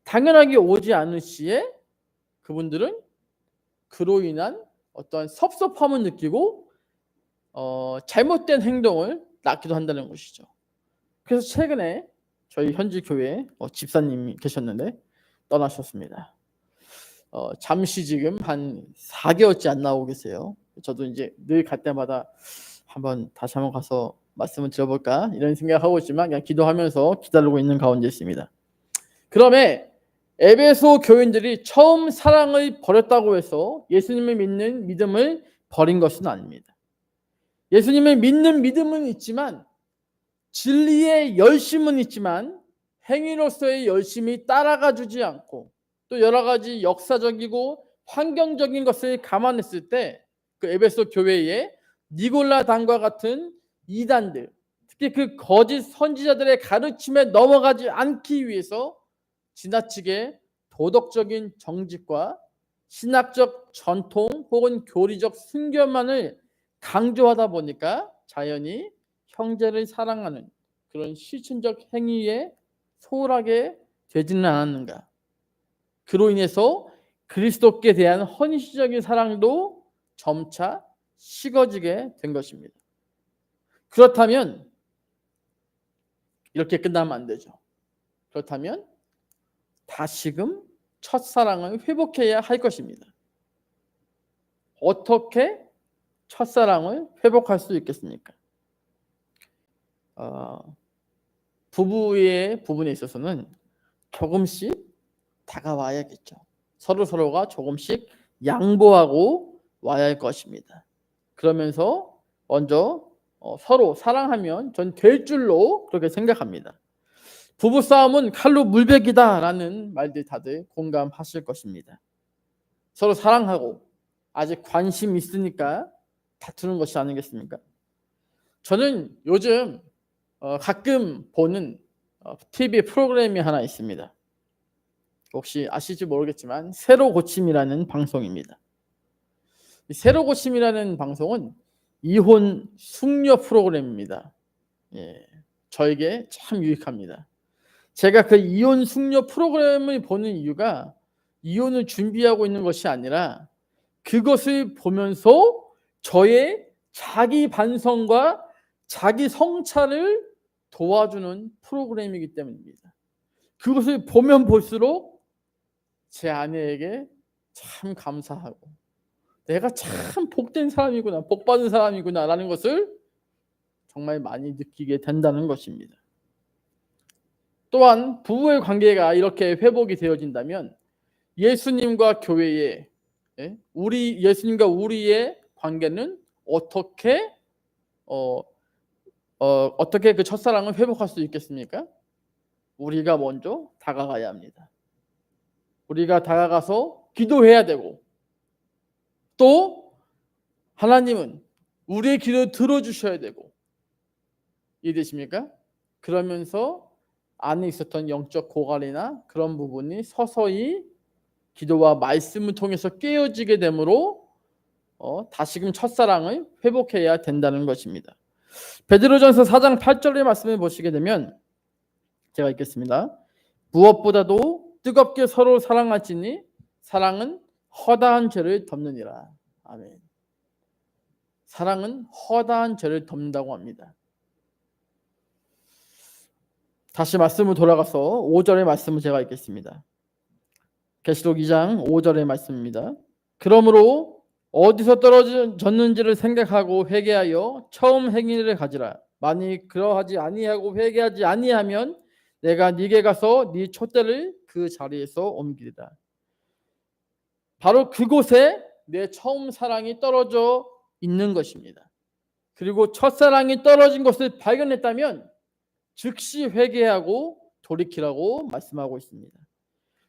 당연하게 오지 않을 시에 그분들은 그로 인한 어떤 섭섭함을 느끼고 잘못된 행동을 낳기도 한다는 것이죠. 그래서 최근에 저희 현지 교회에 집사님이 계셨는데 떠나셨습니다. 잠시 지금 한 4개월째 안 나오고 계세요. 저도 이제 늘 갈 때마다 다시 한번 가서 말씀을 드려볼까 이런 생각하고 있지만 그냥 기도하면서 기다리고 있는 가운데 있습니다. 그러면 에베소 교인들이 처음 사랑을 버렸다고 해서 예수님을 믿는 믿음을 버린 것은 아닙니다. 예수님을 믿는 믿음은 있지만 진리의 열심은 있지만 행위로서의 열심이 따라가 주지 않고 또 여러 가지 역사적이고 환경적인 것을 감안했을 때 그 에베소 교회에 니골라당과 같은 이단들, 특히 그 거짓 선지자들의 가르침에 넘어가지 않기 위해서 지나치게 도덕적인 정직과 신학적 전통 혹은 교리적 순결만을 강조하다 보니까 자연히 형제를 사랑하는 그런 실천적 행위에 소홀하게 되지는 않았는가. 그로 인해서 그리스도께 대한 헌신적인 사랑도 점차 식어지게 된 것입니다. 그렇다면 이렇게 끝나면 안 되죠. 그렇다면 다시금 첫사랑을 회복해야 할 것입니다. 어떻게 첫사랑을 회복할 수 있겠습니까? 부부의 부분에 있어서는 조금씩 다가와야겠죠. 서로가 조금씩 양보하고 와야 할 것입니다. 그러면서 먼저 서로 사랑하면 전 될 줄로 그렇게 생각합니다. 부부싸움은 칼로 물베기다라는 말들 다들 공감하실 것입니다. 서로 사랑하고 아직 관심 있으니까 다투는 것이 아니겠습니까? 저는 요즘 가끔 보는 TV 프로그램이 하나 있습니다. 혹시 아실지 모르겠지만 새로 고침이라는 방송입니다. 새로 고침이라는 방송은 이혼 숙녀 프로그램입니다. 예, 저에게 참 유익합니다. 제가 그 이혼 숙녀 프로그램을 보는 이유가 이혼을 준비하고 있는 것이 아니라 그것을 보면서 저의 자기 반성과 자기 성찰을 도와주는 프로그램이기 때문입니다. 그것을 보면 볼수록 제 아내에게 참 감사하고 내가 참 복된 사람이구나, 복받은 사람이구나 라는 것을 정말 많이 느끼게 된다는 것입니다. 또한 부부의 관계가 이렇게 회복이 되어진다면 예수님과 교회의 예수님과 우리의 관계는 어떻게 그 첫사랑을 회복할 수 있겠습니까? 우리가 먼저 다가가야 합니다. 우리가 다가가서 기도해야 되고 또 하나님은 우리의 기도를 들어주셔야 되고 이해되십니까? 그러면서 안에 있었던 영적 고갈이나 그런 부분이 서서히 기도와 말씀을 통해서 깨어지게 되므로 다시금 첫사랑을 회복해야 된다는 것입니다. 베드로전서 4장 8절의 말씀을 보시게 되면 제가 읽겠습니다. 무엇보다도 뜨겁게 서로 사랑할지니 사랑은 허다한 죄를 덮느니라. 아멘. 사랑은 허다한 죄를 덮는다고 합니다. 다시 말씀을 돌아가서 5절의 말씀을 제가 읽겠습니다. 계시록 2장 5절의 말씀입니다. 그러므로 어디서 떨어졌는지를 생각하고 회개하여 처음 행위를 가지라. 만일 그러하지 아니하고 회개하지 아니하면 내가 네게 가서 네 촛대를 그 자리에서 옮기리라. 바로 그곳에 내 처음 사랑이 떨어져 있는 것입니다. 그리고 첫사랑이 떨어진 것을 발견했다면 즉시 회개하고 돌이키라고 말씀하고 있습니다.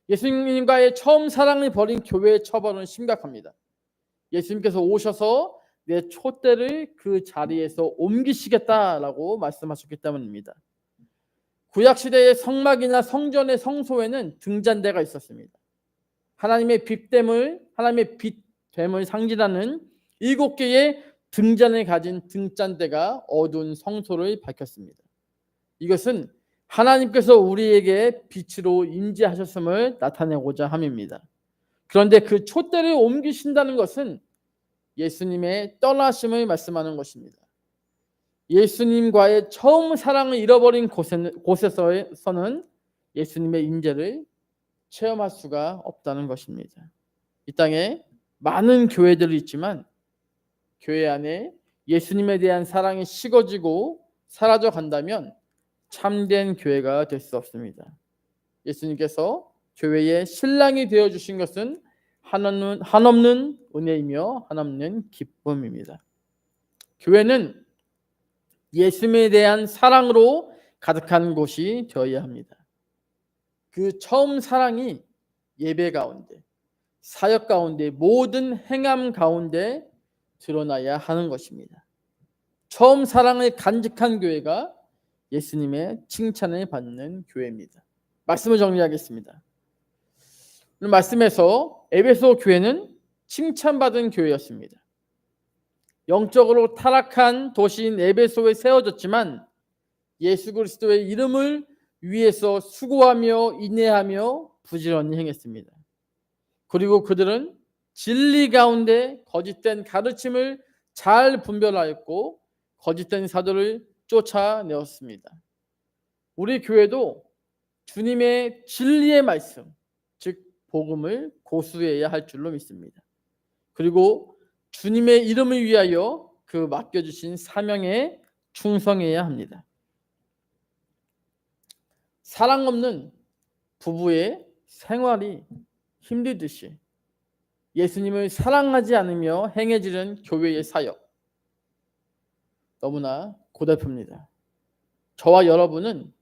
예수님과의 처음 사랑을 버린 교회의 처벌은 심각합니다. 예수님께서 오셔서 내 촛대를 그 자리에서 옮기시겠다라고 말씀하셨기 때문입니다. 구약시대의 성막이나 성전의 성소에는 등잔대가 있었습니다. 하나님의 빛됨을 상징하는 7개의 등잔을 가진 등잔대가 어두운 성소를 밝혔습니다. 이것은 하나님께서 우리에게 빛으로 임재하셨음을 나타내고자 함입니다. 그런데 그 촛대를 옮기신다는 것은 예수님의 떠나심을 말씀하는 것입니다. 예수님과의 처음 사랑을 잃어버린 곳에서는 예수님의 임재를 체험할 수가 없다는 것입니다. 이 땅에 많은 교회들이 있지만 교회 안에 예수님에 대한 사랑이 식어지고 사라져 간다면 참된 교회가 될 수 없습니다. 예수님께서 교회의 신랑이 되어주신 것은 한없는 은혜이며 한없는 기쁨입니다. 교회는 예수님에 대한 사랑으로 가득한 곳이 되어야 합니다. 그 처음 사랑이 예배 가운데, 사역 가운데, 모든 행함 가운데 드러나야 하는 것입니다. 처음 사랑을 간직한 교회가 예수님의 칭찬을 받는 교회입니다. 말씀을 정리하겠습니다. 오늘 말씀에서 에베소 교회는 칭찬받은 교회였습니다. 영적으로 타락한 도시인 에베소에 세워졌지만 예수 그리스도의 이름을 위해서 수고하며 인내하며 부지런히 행했습니다. 그리고 그들은 진리 가운데 거짓된 가르침을 잘 분별하였고 거짓된 사도를 쫓아내었습니다. 우리 교회도 주님의 진리의 말씀, 즉 복음을 고수해야 할 줄로 믿습니다. 그리고 주님의 이름을 위하여 그 맡겨주신 사명에 충성해야 합니다. 사랑 없는 부부의 생활이 힘들듯이 예수님을 사랑하지 않으며 행해지는 교회의 사역, 너무나 고달픕니다. 저와 여러분은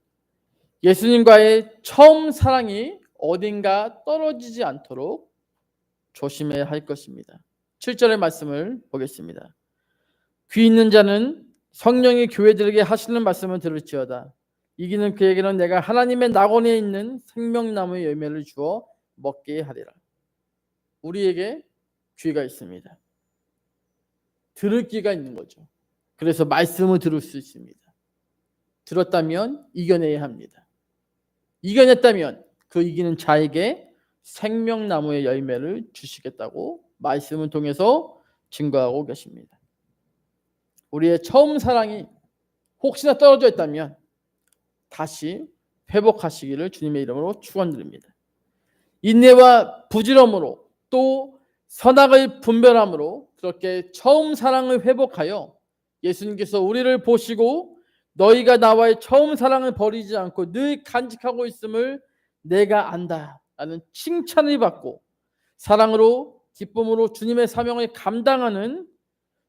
예수님과의 처음 사랑이 어딘가 떨어지지 않도록 조심해야 할 것입니다. 7절의 말씀을 보겠습니다. 귀 있는 자는 성령이 교회들에게 하시는 말씀을 들을지어다. 이기는 그에게는 내가 하나님의 낙원에 있는 생명나무의 열매를 주어 먹게 하리라. 우리에게 귀가 있습니다. 들을 귀가 있는 거죠. 그래서 말씀을 들을 수 있습니다. 들었다면 이겨내야 합니다. 이겨냈다면 그 이기는 자에게 생명나무의 열매를 주시겠다고 말씀을 통해서 증거하고 계십니다. 우리의 처음 사랑이 혹시나 떨어져 있다면 다시 회복하시기를 주님의 이름으로 축원드립니다. 인내와 부지런함으로 또 선악을 분별함으로 그렇게 처음 사랑을 회복하여 예수님께서 우리를 보시고 너희가 나와의 처음 사랑을 버리지 않고 늘 간직하고 있음을 내가 안다 라는 칭찬을 받고 사랑으로 기쁨으로 주님의 사명을 감당하는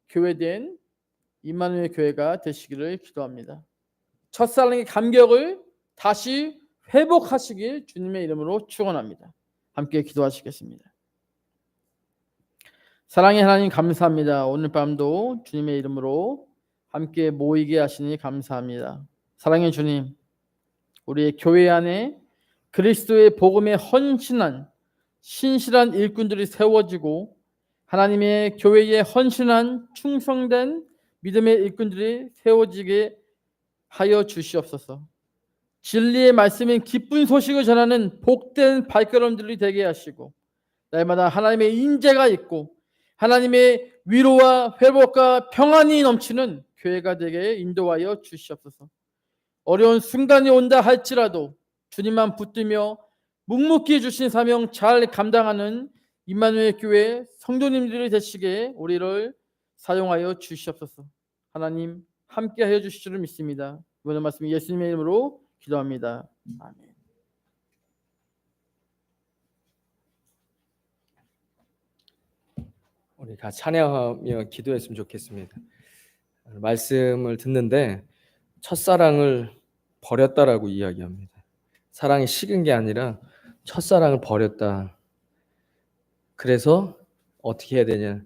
교회된 임마누엘 교회가 되시기를 기도합니다. 첫사랑의 감격을 다시 회복하시길 주님의 이름으로 축원합니다. 함께 기도하시겠습니다. 사랑의 하나님 감사합니다. 오늘 밤도 주님의 이름으로 함께 모이게 하시니 감사합니다. 사랑의 주님, 우리의 교회 안에 그리스도의 복음에 헌신한 신실한 일꾼들이 세워지고 하나님의 교회에 헌신한 충성된 믿음의 일꾼들이 세워지게 하여 주시옵소서. 진리의 말씀인 기쁜 소식을 전하는 복된 발걸음들이 되게 하시고 날마다 하나님의 인재가 있고 하나님의 위로와 회복과 평안이 넘치는 교회가 되게 인도하여 주시옵소서. 어려운 순간이 온다 할지라도 주님만 붙들며 묵묵히 주신 사명 잘 감당하는 임마누엘 교회 성도님들이 되시게 우리를 사용하여 주시옵소서. 하나님 함께하여 주실 줄 믿습니다. 이번 말씀 예수님의 이름으로 기도합니다. 아멘. 우리가 찬양하며 기도했으면 좋겠습니다. 말씀을 듣는데 첫사랑을 버렸다라고 이야기합니다. 사랑이 식은 게 아니라 첫사랑을 버렸다. 그래서 어떻게 해야 되냐?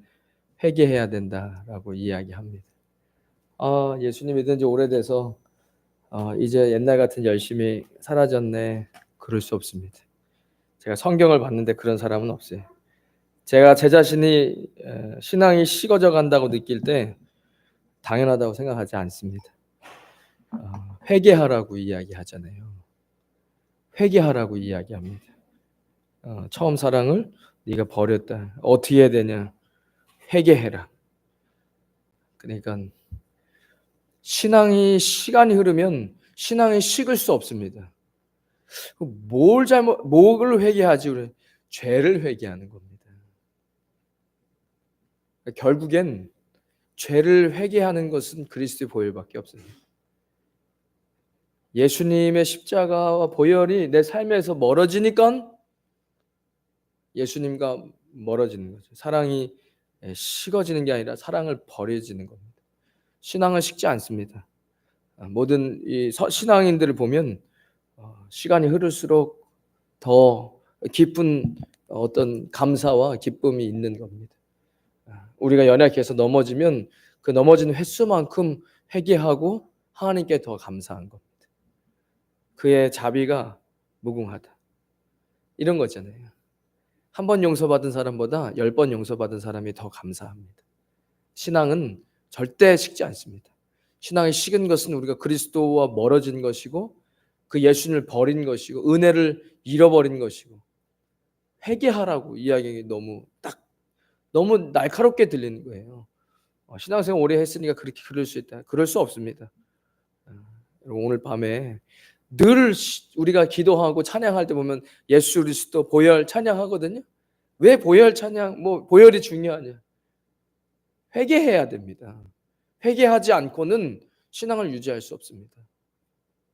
회개해야 된다라고 이야기합니다. 예수님 믿은 지 오래돼서 이제 옛날 같은 열심이 사라졌네. 그럴 수 없습니다. 제가 성경을 봤는데 그런 사람은 없어요. 제가 제 자신이 신앙이 식어져 간다고 느낄 때 당연하다고 생각하지 않습니다. 회개하라고 이야기하잖아요. 회개하라고 이야기합니다. 처음 사랑을 네가 버렸다. 어떻게 해야 되냐? 회개해라. 그러니까 시간이 흐르면 신앙이 식을 수 없습니다. 뭘 회개하지? 그래? 죄를 회개하는 겁니다. 결국엔 죄를 회개하는 것은 그리스도의 보혈밖에 없습니다. 예수님의 십자가와 보혈이 내 삶에서 멀어지니까 예수님과 멀어지는 거죠. 사랑이 식어지는 게 아니라 사랑을 버려지는 겁니다. 신앙은 식지 않습니다. 모든 이 신앙인들을 보면 시간이 흐를수록 더 깊은 어떤 감사와 기쁨이 있는 겁니다. 우리가 연약해서 넘어지면 그 넘어진 횟수만큼 회개하고 하나님께 더 감사한 겁니다. 그의 자비가 무궁하다. 이런 거잖아요. 한 번 용서받은 사람보다 10번 용서받은 사람이 더 감사합니다. 신앙은 절대 식지 않습니다. 신앙이 식은 것은 우리가 그리스도와 멀어진 것이고 그 예수님을 버린 것이고 은혜를 잃어버린 것이고 회개하라고 이야기가 너무 날카롭게 들리는 거예요. 신앙생활 오래 했으니까 그렇게 그럴 수 있다. 그럴 수 없습니다. 오늘 밤에 늘 우리가 기도하고 찬양할 때 보면 예수 그리스도 보혈 찬양하거든요. 왜 보혈 찬양, 보혈이 중요하냐? 회개해야 됩니다. 회개하지 않고는 신앙을 유지할 수 없습니다.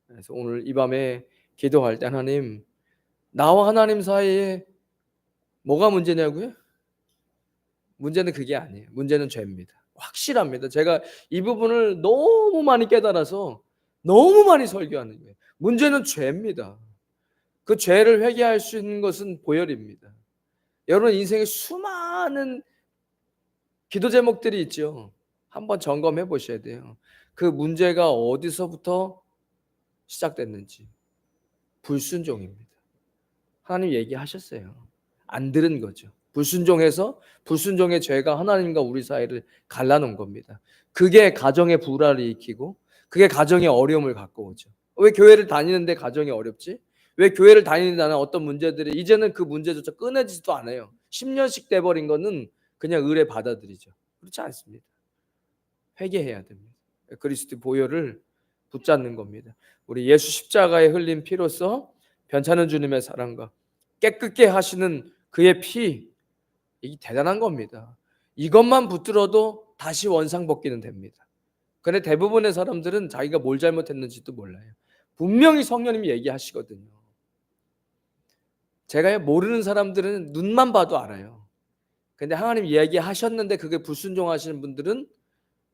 그래서 오늘 이 밤에 기도할 때 하나님, 나와 하나님 사이에 뭐가 문제냐고요? 문제는 그게 아니에요. 문제는 죄입니다. 확실합니다. 제가 이 부분을 너무 많이 깨달아서 너무 많이 설교하는 거예요. 문제는 죄입니다. 그 죄를 회개할 수 있는 것은 보혈입니다. 여러분 인생에 수많은 기도 제목들이 있죠. 한번 점검해 보셔야 돼요. 그 문제가 어디서부터 시작됐는지. 불순종입니다. 하나님 얘기하셨어요. 안 들은 거죠. 불순종의 죄가 하나님과 우리 사이를 갈라놓은 겁니다. 그게 가정의 불화를 일으키고 그게 가정의 어려움을 갖고 오죠. 왜 교회를 다니는데 가정이 어렵지? 왜 교회를 다니는 나는 어떤 문제들이 이제는 그 문제조차 끊어지지도 않아요. 10년씩 돼버린 거는 그냥 의뢰 받아들이죠. 그렇지 않습니다. 회개해야 됩니다. 그리스도 보혈을 붙잡는 겁니다. 우리 예수 십자가에 흘린 피로써 변찮은 주님의 사랑과 깨끗게 하시는 그의 피, 이게 대단한 겁니다. 이것만 붙들어도 다시 원상복귀는 됩니다. 그런데 대부분의 사람들은 자기가 뭘 잘못했는지도 몰라요. 분명히 성령님이 얘기하시거든요. 제가 모르는 사람들은 눈만 봐도 알아요. 근데 하나님 이야기하셨는데 그게 불순종하시는 분들은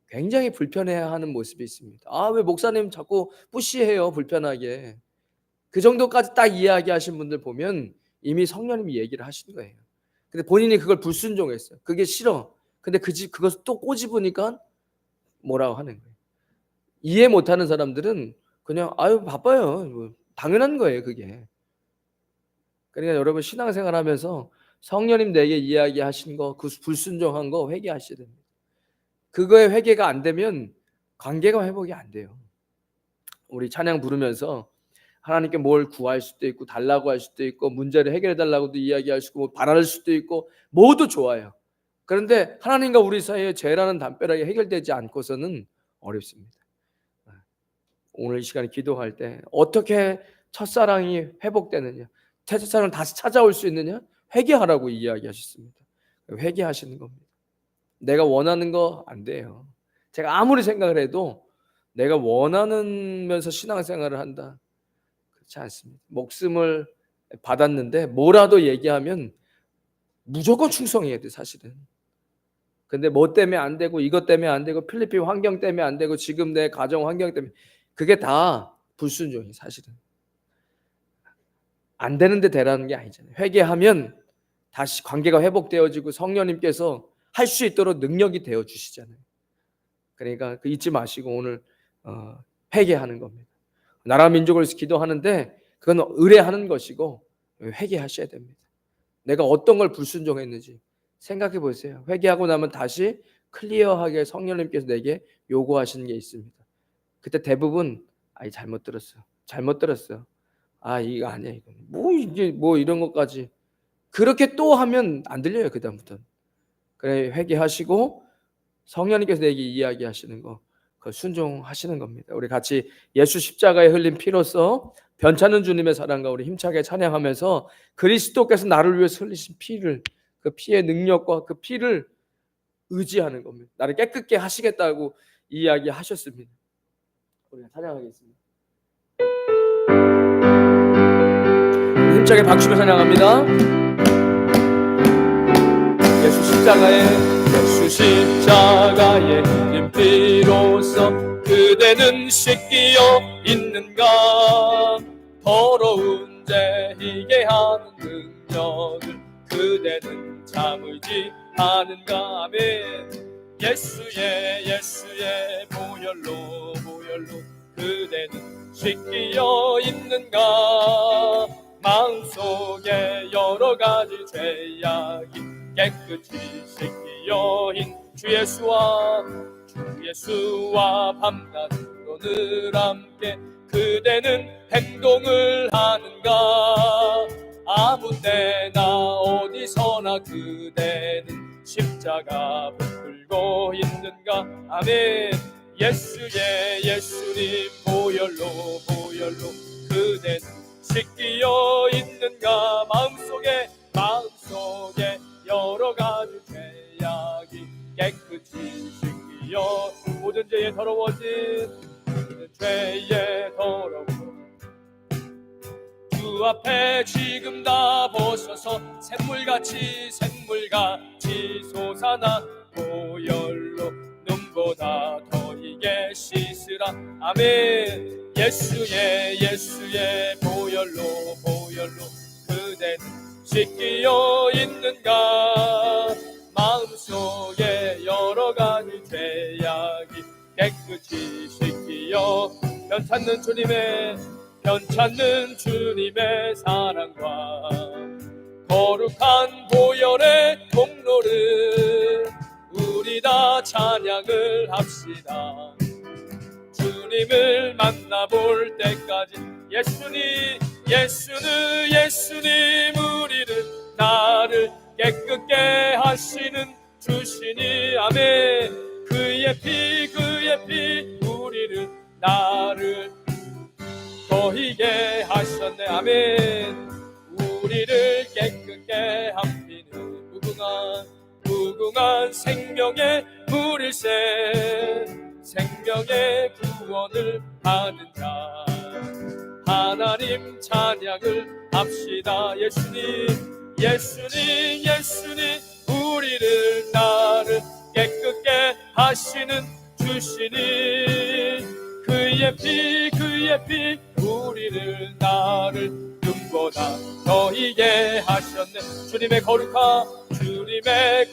굉장히 불편해하는 모습이 있습니다. 왜 목사님 자꾸 푸시해요, 불편하게. 그 정도까지 딱 이야기하신 분들 보면 이미 성령님이 얘기를 하신 거예요. 근데 본인이 그걸 불순종했어요. 그게 싫어. 근데 그것을 또 꼬집으니까 뭐라고 하는 거예요. 이해 못하는 사람들은 그냥 바빠요. 당연한 거예요, 그게. 그러니까 여러분 신앙생활 하면서 성령님 내게 이야기하신 거, 그 불순종한 거 회개하셔야 됩니다. 그거에 회개가 안 되면 관계가 회복이 안 돼요. 우리 찬양 부르면서 하나님께 뭘 구할 수도 있고 달라고 할 수도 있고 문제를 해결해 달라고도 이야기할 수 있고 바랄 수도 있고 모두 좋아요. 그런데 하나님과 우리 사이에 죄라는 담벼락이 해결되지 않고서는 어렵습니다. 오늘 이 시간에 기도할 때 어떻게 첫사랑이 회복되느냐, 첫사랑을 다시 찾아올 수 있느냐, 회개하라고 이야기하셨습니다. 회개하시는 겁니다. 내가 원하는 거 안 돼요. 제가 아무리 생각을 해도 내가 원하면서 신앙생활을 한다, 그렇지 않습니다. 목숨을 받았는데 뭐라도 얘기하면 무조건 충성해야 돼, 사실은. 근데 뭐 때문에 안 되고 이것 때문에 안 되고 필리핀 환경 때문에 안 되고 지금 내 가정 환경 때문에, 그게 다 불순종이 사실은. 안 되는데 되라는 게 아니잖아요. 회개하면 다시 관계가 회복되어지고 성령님께서 할 수 있도록 능력이 되어 주시잖아요. 그러니까 잊지 마시고 오늘 회개하는 겁니다. 나라 민족을 위해서 기도하는데 그건 의뢰하는 것이고 회개하셔야 됩니다. 내가 어떤 걸 불순종했는지 생각해 보세요. 회개하고 나면 다시 클리어하게 성령님께서 내게 요구하시는 게 있습니다. 그때 대부분 잘못 들었어. 이거 아니야. 이거 이런 것까지 그렇게 또 하면 안 들려요. 그다음부터는. 그래 회개하시고 성령님께서 내게 이야기하시는 거 그 순종하시는 겁니다. 우리 같이 예수 십자가에 흘린 피로써 변찮은 주님의 사랑과 우리 힘차게 찬양하면서 그리스도께서 나를 위해서 흘리신 피를, 그 피의 능력과 그 피를 의지하는 겁니다. 나를 깨끗게 하시겠다고 이야기하셨습니다. 우리가 찬양하겠습니다. 힘차게 박수로 찬양합니다. 예수 십자가에 흘린 피로써 그대는 씻기어 있는가, 더러운 죄 희게 하는 능력을 그대는 참을지 않은가. 아멘. 예수의 보혈로 그대는 씻기어 있는가. 마음속에 여러 가지 죄악이 깨끗이 씻기어 있는 주 예수와 밤낮으로 늘 함께 그대는 행동을 하는가. 아무 때나 어디서나 그대는 십자가 붙들고 있는가. 아멘. 예수님 보혈로 그대는 씻기어 있는가. 마음속에 여러 가지 죄악이 깨끗이 씻기어 모든 죄에 더러워진 주 앞에 지금 다 벗어서 샘물같이 솟아나 보혈로 눈보다 더 이게 씻으라. 아멘. 예수의 보혈로 그대는 씻기어 있는가. 마음속에 여러 가지 죄악이 깨끗이 씻기어 편찮는 주님의 사랑과 거룩한 보혈의 통로를 우리 다 찬양을 합시다. 주님을 만나볼 때까지 예수님 나를 깨끗게 하시는 주시니. 아멘. 그의 피 우리를 나를 거히게 하셨네. 아멘. 우리를 깨끗게 한 피는 무궁한 생명의 물일새. 생명의 구원을 받은 자 하나님 찬양을 합시다. 예수님 우리를 나를 깨끗게 하시는 주시니. 그의 피 우리를 나를 눈보다 너희게 하셨네. 주님의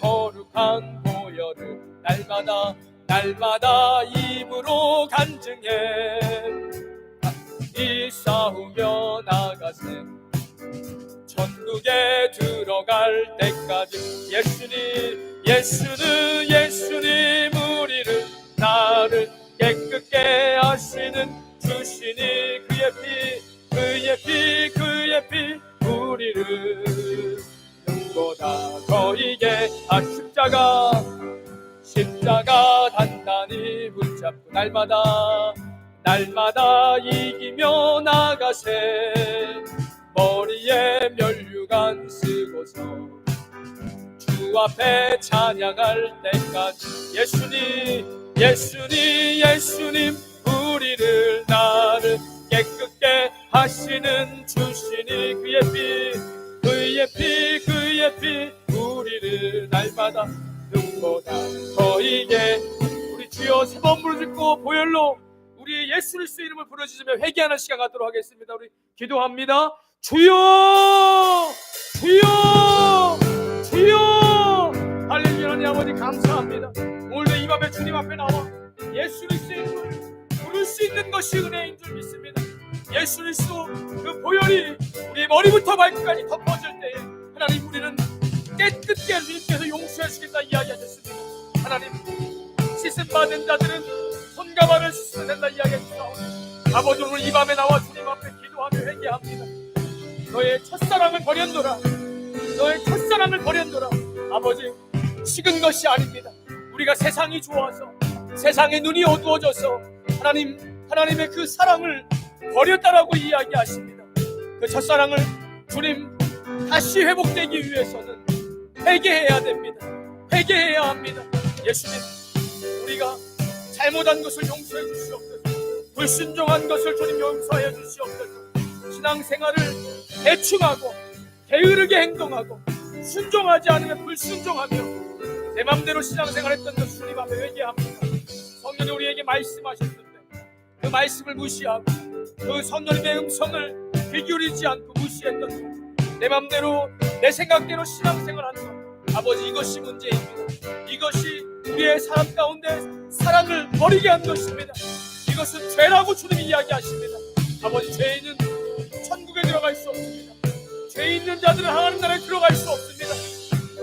거룩한 보혈을 날마다 입으로 간증해 이싸우며 나가세. 천국에 들어갈 때까지 예수님 우리를 나를 깨끗게 하시는 주시니. 그의 피 우리를 눈보다 거이게 십자가 단단히 붙잡고 날마다 이기며 나가세. 머리에 면류관 쓰고서 주 앞에 찬양할 때까지 예수님 우리를 나를 깨끗게 하시는 주시니. 그의 피 우리를 날마다 눈보다 더이게. 우리 주여 세 번 부르짖고 보혈로 우리 예수 그리스도 이름을 부르짖으며 회개하는 시간 갖도록 하겠습니다. 우리 기도합니다. 주여 할렐루야. 하나님 아버지 감사합니다. 오늘도 이 밤에 주님 앞에 나와 예수 그리스도 이름을 부를 수 있는 것이 은혜인 줄 믿습니다. 예수 그리스도 그 보혈이 우리 머리부터 발끝까지 덮어질 때에 하나님 우리는 깨끗게 주님께서 용서하시겠다 이야기하셨습니다. 하나님 씻음받은 자들은 손과 발을 씻어야 된다 이야기하셨습니다. 아버지 오늘 이 밤에 나와 주님 앞에 기도하며 회개합니다. 너의 첫사랑을 버렸노라. 아버지 식은 것이 아닙니다. 우리가 세상이 좋아서 세상의 눈이 어두워져서 하나님의 그 사랑을 버렸다라고 이야기하십니다. 그 첫사랑을 주님 다시 회복되기 위해서는 회개해야 됩니다. 회개해야 합니다. 예수님 우리가 잘못한 것을 용서해 주시옵소서. 불순종한 것을 주님 용서해 주시옵소서. 신앙생활을 대충하고 게으르게 행동하고 순종하지 않으면 불순종하며 내 맘대로 신앙생활했던 것 주님 앞에 회개합니다. 성령이 우리에게 말씀하셨는데 그 말씀을 무시하고 그 성령님의 음성을 귀 기울이지 않고 무시했던 것, 내 맘대로 내 생각대로 신앙생활하는 것, 아버지 이것이 문제입니다. 이것이 우리의 삶 가운데 사랑을 버리게 한 것입니다. 이것은 죄라고 주님이 이야기하십니다. 아버지, 죄인은 천국에 들어갈 수 없습니다. 죄 있는 자들은 하나님 나라에 들어갈 수 없습니다.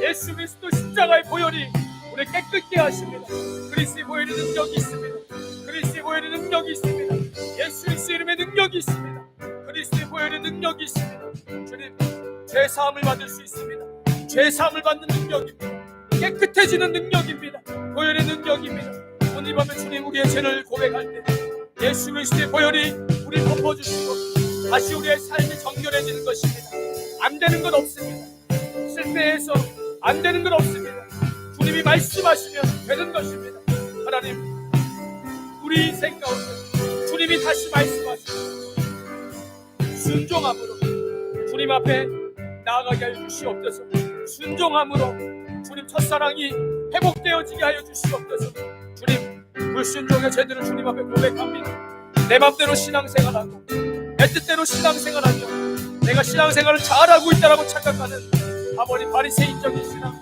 예수 그리스도 십자가의 보혈이 우리 깨끗게 하십니다. 그리스도의 보혈의 능력이 있습니다. 그리스도의 보혈의 능력이 있습니다. 예수 그리스도 이름의 능력이 있습니다. 그리스도의 보혈의 능력이 있습니다. 주님, 죄 사함을 받을 수 있습니다. 죄 사함을 받는 능력입니다. 깨끗해지는 능력입니다. 보혈의 능력입니다. 오늘 밤에 주님, 우리의 죄를 고백할 때 예수 그리스도의 보혈이 우리 덮어주시고 다시 우리의 삶이 정결해지는 것입니다. 안 되는 건 없습니다. 실패해서 안 되는 건 없습니다. 주님이 말씀하시면 되는 것입니다. 하나님, 우리 인생 가운데 주님이 다시 말씀하시면 순종함으로 주님 앞에 나아가게 하여 주시옵소서. 순종함으로 주님 첫사랑이 회복되어지게 하여 주시옵소서. 주님, 불순종의 죄들을 주님 앞에 고백합니다. 내 맘대로 신앙생활하고 내 뜻대로 신앙생활하며 내가 신앙생활을 잘하고 있다라고 착각하는 아버지 바리새인적인 신앙,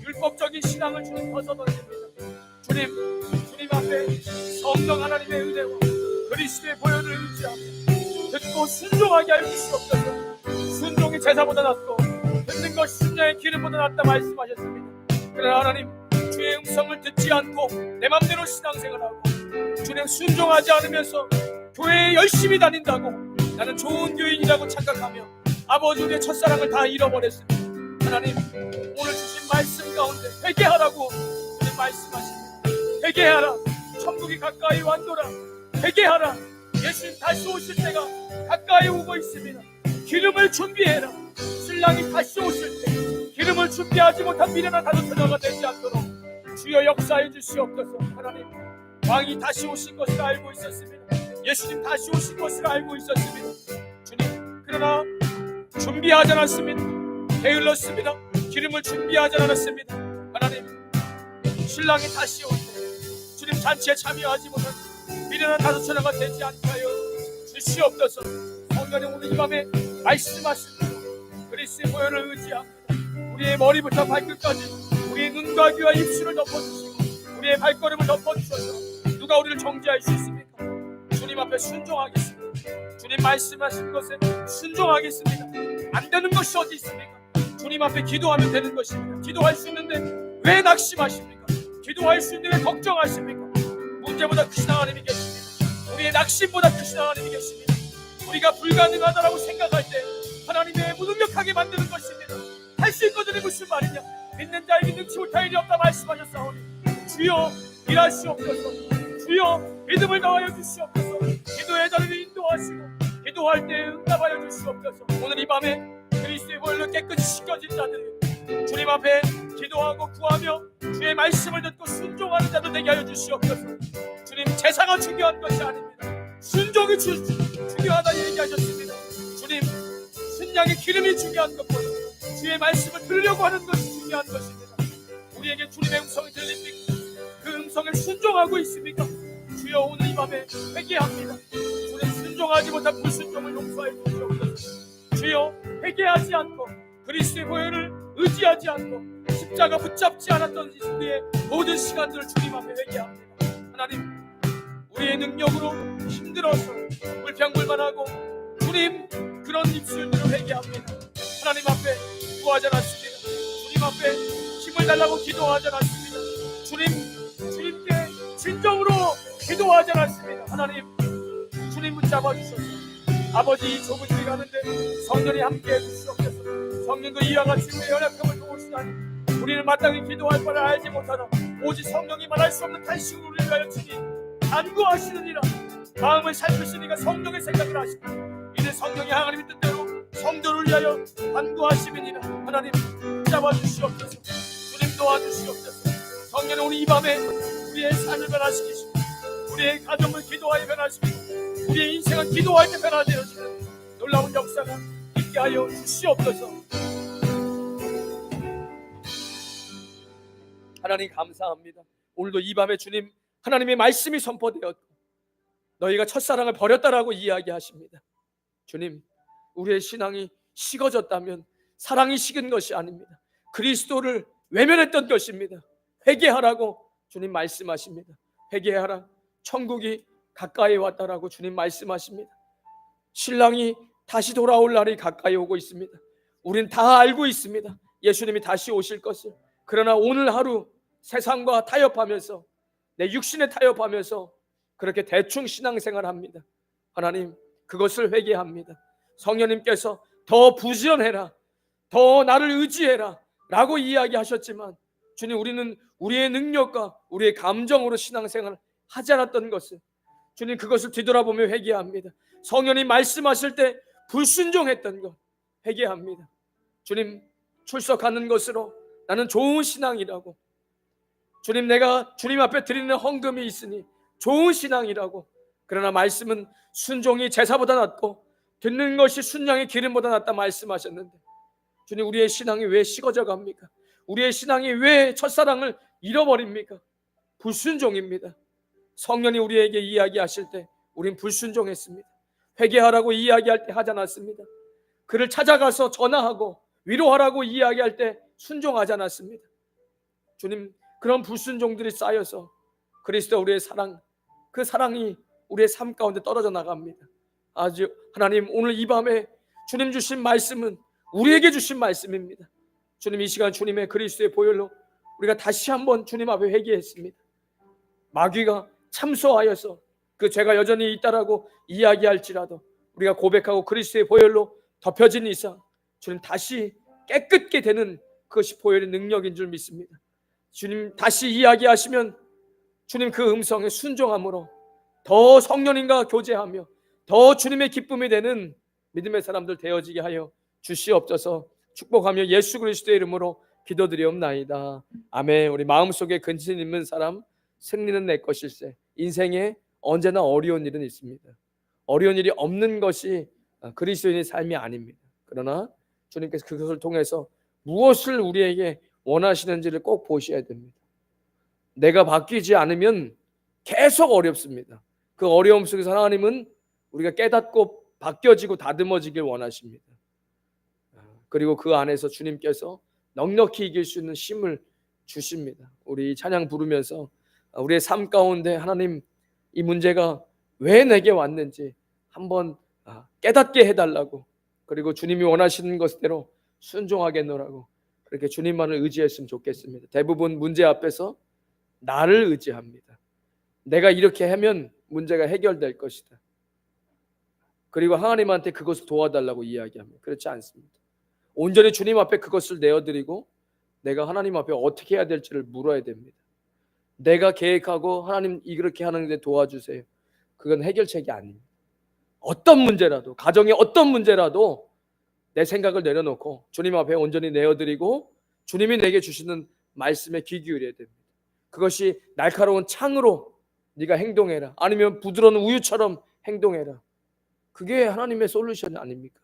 율법적인 신앙을 주님 벗어던집니다. 주님 앞에 성령 하나님의 은혜와 그리스도의 보혈을 의지하며 듣고 순종하게 하여 주시옵소서. 순종이 제사보다 낫고 듣는 것이 순장의 기름보다 낫다 말씀하셨습니다. 그러나 하나님, 주의 음성을 듣지 않고 내 맘대로 신앙생활하고 주님 순종하지 않으면서 교회에 열심히 다닌다고 나는 좋은 교인이라고 착각하며 아버지, 우리의 첫사랑을 다 잃어버렸습니다. 하나님, 오늘 주신 말씀 가운데 회개하라고 주님 말씀하십니다. 회개하라, 천국이 가까이 왔노라. 회개하라, 예수님 다시 오실 때가 가까이 오고 있습니다. 기름을 준비해라. 신랑이 다시 오실 때 기름을 준비하지 못한 미련한 다도처녀가 되지 않도록 주여 역사해 주시옵소서. 하나님, 왕이 다시 오신 것을 알고 있었습니다. 예수님 다시 오신 것을 알고 있었습니다. 주님, 그러나 준비하지 않았습니다. 게을렀습니다. 기름을 준비하지 않았습니다. 하나님, 신랑이 다시 올 때 주님 잔치에 참여하지 못한 미련한 다도처녀가 되지 않게 하여 주시옵소서. 성령님, 오늘 이 밤에 말씀하십니다. 그리스도의 보혈을 의지합니다. 우리의 머리부터 발끝까지 우리의 눈과 귀와 입술을 덮어주시고 우리의 발걸음을 덮어주셔서 누가 우리를 정죄할 수 있습니까? 주님 앞에 순종하겠습니다. 주님 말씀하신 것에 순종하겠습니다. 안 되는 것이 어디 있습니까? 주님 앞에 기도하면 되는 것입니다. 기도할 수 있는데 왜 낙심하십니까? 기도할 수 있는데 왜 걱정하십니까? 문제보다 크신 하나님이 계십니다. 우리의 낙심보다 크신 하나님이 계십니다. 우리가 불가능하다라고 생각할 때 하나님의 무능력하게 만드는 것입니다. 할 수 있거든요. 무슨 말이냐? 믿는 자에게 능치 못할 일이 없다 말씀하셨사오니 주여 일하시옵소서. 주여 믿음을 더하여 주시옵소서. 기도의 자리를 인도하시고 기도할 때 응답하여 주시옵소서. 오늘 이 밤에 그리스도의 보혈로 깨끗이 씻겨진 자들 주님 앞에 기도하고 구하며 주의 말씀을 듣고 순종하는 자도 되게 하여 주시옵소서. 주님, 제사가 중요한 것이 아닙니다. 순종이 중요하다 얘기하셨습니다. 주님, 순양의 기름이 중요한 것보다 주의 말씀을 들으려고 하는 것이 중요한 것입니다. 우리에게 주님의 음성이 들립니까? 그 음성에 순종하고 있습니까? 주여, 오늘 이 밤에 회개합니다. 주님, 순종하지 못한 불순종을 용서해 주시옵소서. 주여, 회개하지 않고 그리스도의 보혈을 의지하지 않고 십자가 붙잡지 않았던 우리의 모든 시간들을 주님 앞에 회개합니다. 하나님, 우리의 능력으로 힘들어서 불평불만하고 주님 그런 입술들을 회개합니다. 하나님 앞에 구하지 않았습니다. 주님 앞에 힘을 달라고 기도하지 않았습니다. 주님께 진정으로 기도하지 않았습니다. 하나님, 주님 붙잡아 주셔서 아버지, 이 좁은 길 가는데 성령이 함께해 주시옵소서. 성령도 이와 같이 우리의 연약함을 도우시다니 우리는 마땅히 기도할 바를 알지 못하나 오직 성령이 말할 수 없는 탄식으로 우리를 하여 치니 간구하시느니라. 마음을 살피시니까 성령의 생각을 하시고 이제 성령이 하나님의 뜻대로 성도를 위하여 간구하시느니라. 하나님, 붙잡아 주시옵소서. 주님 도와주시옵소서. 성령은 오늘 이 밤에 우리의 삶을 변화시키시고 우리의 가정을 기도하여 변화시키고 우리의 인생은 기도할 때 변화되어지는 놀라운 역사가 있게 하여 주시옵소서. 하나님 감사합니다. 오늘도 이 밤에 주님 하나님의 말씀이 선포되었고 너희가 첫사랑을 버렸다라고 이야기하십니다. 주님, 우리의 신앙이 식어졌다면 사랑이 식은 것이 아닙니다. 그리스도를 외면했던 것입니다. 회개하라고 주님 말씀하십니다. 회개하라, 천국이 가까이 왔다라고 주님 말씀하십니다. 신랑이 다시 돌아올 날이 가까이 오고 있습니다. 우린 다 알고 있습니다. 예수님이 다시 오실 것을. 그러나 오늘 하루 세상과 타협하면서, 내 육신에 타협하면서 그렇게 대충 신앙생활합니다. 하나님, 그것을 회개합니다. 성령님께서 더 부지런해라, 더 나를 의지해라 라고 이야기하셨지만, 주님, 우리는 우리의 능력과 우리의 감정으로 신앙생활을 하지 않았던 것을, 주님, 그것을 뒤돌아보며 회개합니다. 성령님 말씀하실 때 불순종했던 것 회개합니다. 주님, 출석하는 것으로 나는 좋은 신앙이라고, 주님, 내가 주님 앞에 드리는 헌금이 있으니 좋은 신앙이라고, 그러나 말씀은 순종이 제사보다 낫고 듣는 것이 순양의 기름보다 낫다 말씀하셨는데, 주님, 우리의 신앙이 왜 식어져 갑니까? 우리의 신앙이 왜 첫사랑을 잃어버립니까? 불순종입니다. 성령이 우리에게 이야기하실 때 우린 불순종했습니다. 회개하라고 이야기할 때 하지 않았습니다. 그를 찾아가서 전화하고 위로하라고 이야기할 때 순종하지 않았습니다. 주님, 그런 불순종들이 쌓여서 그리스도 우리의 사랑, 그 사랑이 우리의 삶 가운데 떨어져 나갑니다. 아주 하나님, 오늘 이 밤에 주님 주신 말씀은 우리에게 주신 말씀입니다. 주님, 이 시간 주님의 그리스도의 보혈로 우리가 다시 한번 주님 앞에 회개했습니다. 마귀가 참소하여서 그 죄가 여전히 있다라고 이야기할지라도 우리가 고백하고 그리스도의 보혈로 덮여진 이상 주님 다시 깨끗게 되는 그것이 보혈의 능력인 줄 믿습니다. 주님 다시 이야기하시면 주님 그 음성에 순종함으로 더 성령님과 교제하며 더 주님의 기쁨이 되는 믿음의 사람들 되어지게 하여 주시옵소서. 축복하며 예수 그리스도의 이름으로 기도드리옵나이다. 아멘. 우리 마음속에 근심 있는 사람, 승리는 내 것일세. 인생에 언제나 어려운 일은 있습니다. 어려운 일이 없는 것이 그리스도인의 삶이 아닙니다. 그러나 주님께서 그것을 통해서 무엇을 우리에게 원하시는지를 꼭 보셔야 됩니다. 내가 바뀌지 않으면 계속 어렵습니다. 그 어려움 속에서 하나님은 우리가 깨닫고 바뀌어지고 다듬어지길 원하십니다. 그리고 그 안에서 주님께서 넉넉히 이길 수 있는 힘을 주십니다. 우리 찬양 부르면서 우리의 삶 가운데 하나님, 이 문제가 왜 내게 왔는지 한번 깨닫게 해달라고, 그리고 주님이 원하시는 것대로 순종하게 하노라고 그렇게 주님만을 의지했으면 좋겠습니다. 대부분 문제 앞에서 나를 의지합니다. 내가 이렇게 하면 문제가 해결될 것이다. 그리고 하나님한테 그것을 도와달라고 이야기합니다. 그렇지 않습니다. 온전히 주님 앞에 그것을 내어드리고 내가 하나님 앞에 어떻게 해야 될지를 물어야 됩니다. 내가 계획하고 하나님 이렇게 하는데 도와주세요. 그건 해결책이 아닙니다. 어떤 문제라도, 가정의 어떤 문제라도 내 생각을 내려놓고 주님 앞에 온전히 내어드리고 주님이 내게 주시는 말씀에 귀 기울여야 됩니다. 그것이 날카로운 창으로 네가 행동해라, 아니면 부드러운 우유처럼 행동해라. 그게 하나님의 솔루션이 아닙니까?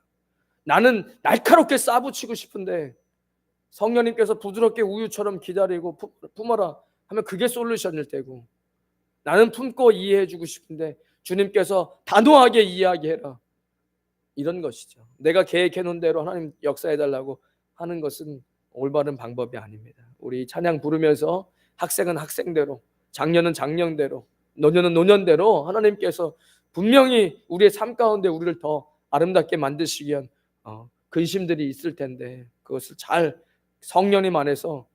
나는 날카롭게 싸붙이고 싶은데 성령님께서 부드럽게 우유처럼 기다리고 품어라 하면 그게 솔루션일 테고, 나는 품고 이해해주고 싶은데 주님께서 단호하게 이야기해라, 이런 것이죠. 내가 계획해놓은 대로 하나님 역사해달라고 하는 것은 올바른 방법이 아닙니다. 우리 찬양 부르면서 학생은 학생대로, 장년은 장년대로, 노년은 노년대로 하나님께서 분명히 우리의 삶 가운데 우리를 더 아름답게 만드시기 위한 근심들이 있을 텐데, 그것을 잘 성령님 안에서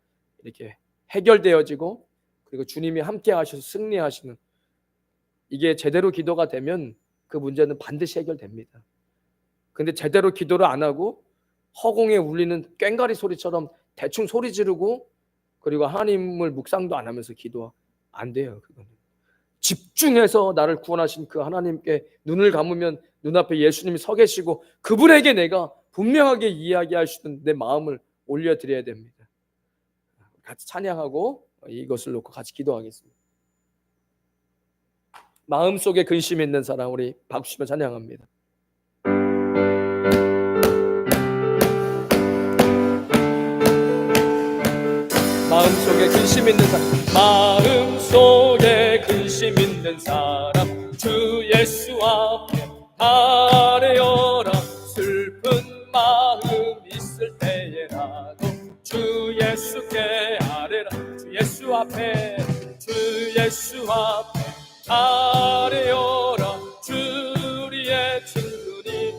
이렇게 해결되어지고 그리고 주님이 함께 하셔서 승리하시는, 이게 제대로 기도가 되면 그 문제는 반드시 해결됩니다. 근데 제대로 기도를 안 하고 허공에 울리는 꽹과리 소리처럼 대충 소리 지르고 그리고 하나님을 묵상도 안 하면서 기도 안 돼요. 그거는 집중해서 나를 구원하신 그 하나님께 눈을 감으면 눈앞에 예수님이 서 계시고 그분에게 내가 분명하게 이야기할 수 있는 내 마음을 올려드려야 됩니다. 같이 찬양하고 이것을 놓고 같이 기도하겠습니다. 마음속에 근심이 있는 사람 우리 박수치며 찬양합니다. 마음속에 근심 있는 사람, 마음속에 근심 있는 사람, 주 예수 앞에 아뢰어라. 슬픈 마음 있을 때에라도 주 예수께 아뢰라. 주 예수 앞에, 주 예수 앞에 아뢰어라 주리의 친근이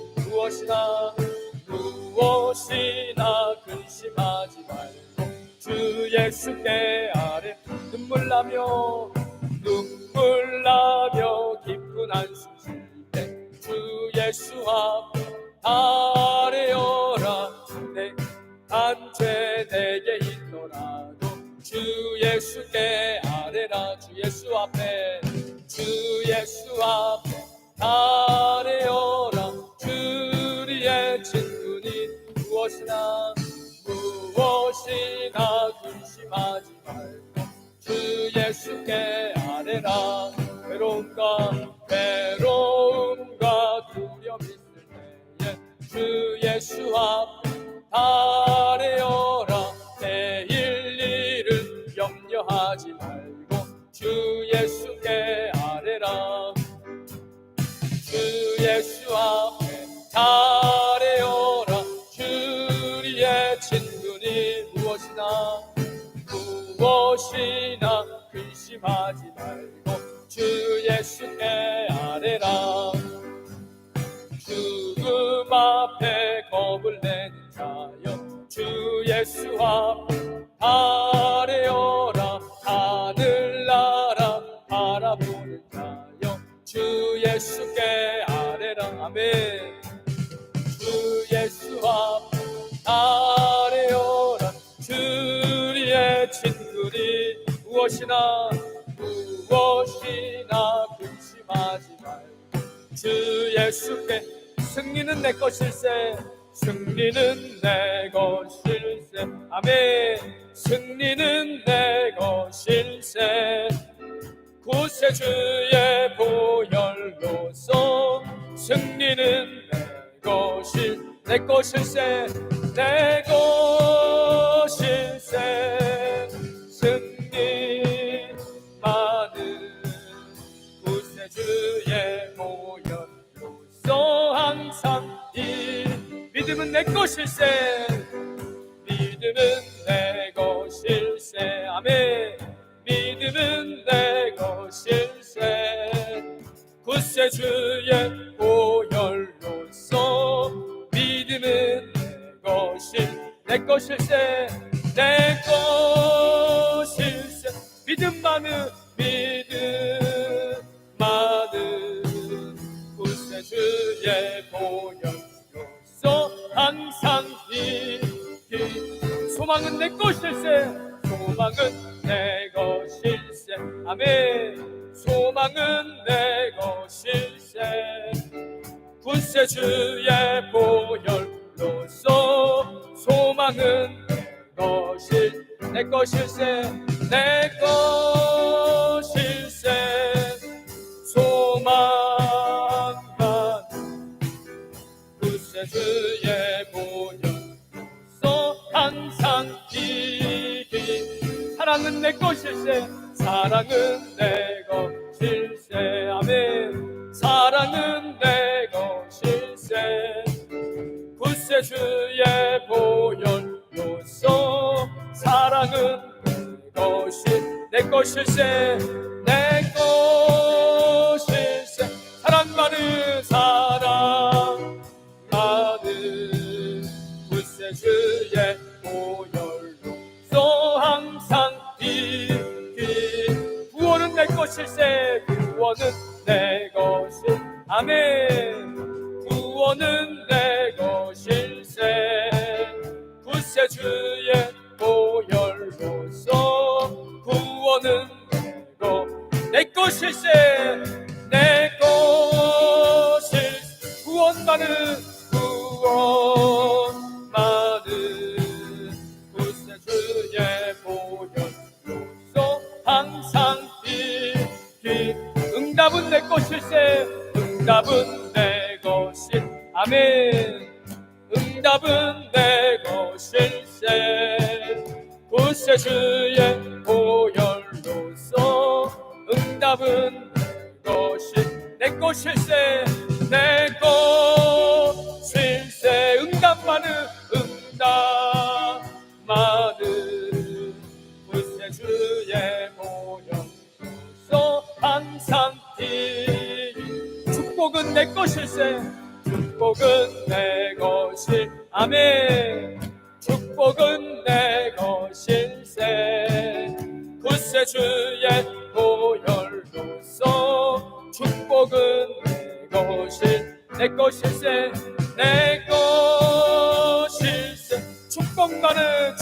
무엇이나 근심하지 말고 주 예수께 아뢰 눈물 나며 깊은 한숨 쉴 때 주 예수 앞에 아뢰어라 내 한죄 내게 있더라도 주 예수께 아뢰라 주 예수 앞에 아뢰어라 주리의 친근이 무엇이나 근심하지 말고 주 예수께 아뢰라 외로움과 두려움 있을 때에 주 예수 앞에 아뢰어라 내일 일을 염려하지 말고 주 예수께 아뢰라 주 예수 앞에 아뢰어라 주리의 친근이 무엇이나 근심하지 말고 주 예수께 아뢰라 죽음 앞에 겁을 내는 자여 주 예수 앞에 아뢰어라 하늘나라 바라보는 자여 주 예수께 아뢰라 아멘 주 예수 앞에 아뢰어라 주리의 친근이 무엇이나 근심하지 말고 주 예수께 승리는 내 것일세 승리는 내 것일세 아멘 승리는 내 것일세 구세주의 보혈로서 승리는 내 것일세 내 것일세 승리 많은 구세주의 보혈로서 항상 이 믿음은 내 것일세 믿음은 내 것일세 아멘 믿음은 내 것일세 구세주의 보혈로서 믿음은 내 것일세 내 것일세 믿음 많은 구세주의 보혈로서 항상 소망은 내 것일세 소망은 내 것일세 아멘 소망은 내 것일세 구세주의 보혈로서 소망은 내 것일세 내 것일세 소망만 구세주의 보혈로서 항상 사랑은 내 것일세 사랑은 내 것일세 아멘 사랑은 내 것일세 구세주의 보혈로서 사랑은 내 것일세 내 것일세 사랑 많은 구세주의 보혈로서 항상 구원은 내 것일세 구원은 내 것일 아멘 구원은 내 것일세 구세주의 보혈로서 구원은 내 것일세 내 것일세 구원 많은 구세주의 보혈로서 항상 응답은 내 것일세 응답은 내 것일 아멘 응답은 내 것일세 구세주의 보혈로서 응답은 내 것일세 내 것일세 응답 많은 구세주의 보혈로서 항상 내 것일세. 축복은 내 것일. 아멘. 축복은 내 것일세. 굳세 주의 보혈로서 축복은 내 것일. 내 것일세. 내 것일세. 축복만은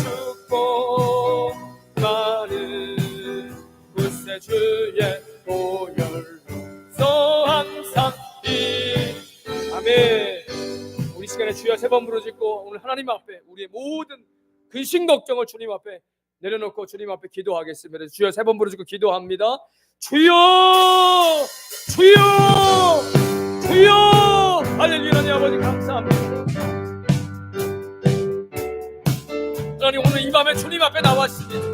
축복만은 굳세 주의 보혈로서 항상 아멘. 우리 시간에 주여 세 번 부르짖고 오늘 하나님 앞에 우리의 모든 근심 걱정을 주님 앞에 내려놓고 주님 앞에 기도하겠습니다. 주여 세 번 부르짖고 기도합니다. 주여 주여 주여. 할렐루야. 하나님 아버지 감사합니다. 하나님 오늘 이 밤에 주님 앞에 나왔습니다.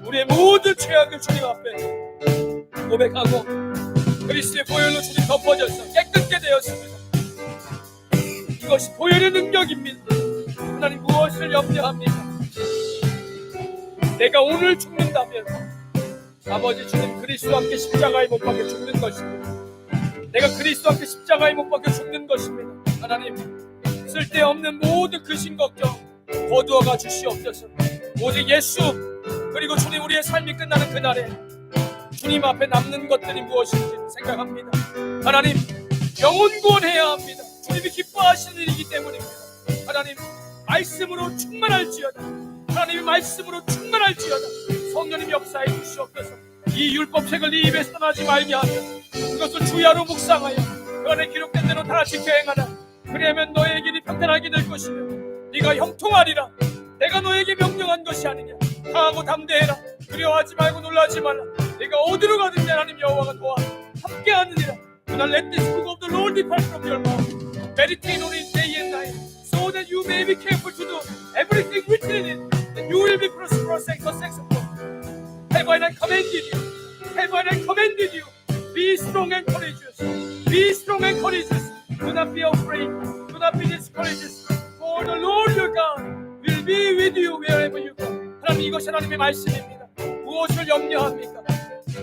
우리의 모든 죄악을 주님 앞에 고백하고 그리스도의 보혈로 주님 덮어져서 깨끗게 되었습니다. 이것이 보혈의 능력입니다. 하나님 무엇을 염려합니까? 내가 오늘 죽는다면 아버지 주님 그리스도와 함께 십자가에 못 박혀 죽는 것입니다. 내가 그리스도와 함께 십자가에 못 박혀 죽는 것입니다. 하나님 쓸데없는 모든 근심 걱정 거두어가 주시옵소서. 오직 예수 그리고 주님 우리의 삶이 끝나는 그날에 주님 앞에 남는 것들이 무엇인지 생각합니다. 하나님 영혼 구원해야 합니다. 주님이 기뻐하시는 일이기 때문입니다. 하나님 말씀으로 충만할지어다. 하나님의 말씀으로 충만할지어다. 성령님 역사해 주시옵소서. 이 율법책을 네 입에서 떠나지 말게 하며 그것을 주야로 묵상하여 그 안에 기록된 대로 다 지켜 행하라. 그리하면 너의 길이 평탄하게 될 것이며 네가 형통하리라. 내가 너에게 명령한 것이 아니냐. 강하고 담대해라. 두려워하지 말고 놀라지 말라. 네가 어디로 가든지 하나님 여호와가 너와 함께하느니라. 그날 let this book of the Lord depart from your mouth. Meditate on it day and night, so that you may be careful to do everything written in it, and you will be prosperous and successful. Have I not commanded you? Have I not commanded you? Be strong and courageous. Be strong and courageous. Do not be afraid. Do not be discouraged. For the Lord your God will be with you wherever you go. 하나님 이것이 하나님의 말씀입니다. 무엇을 염려합니까?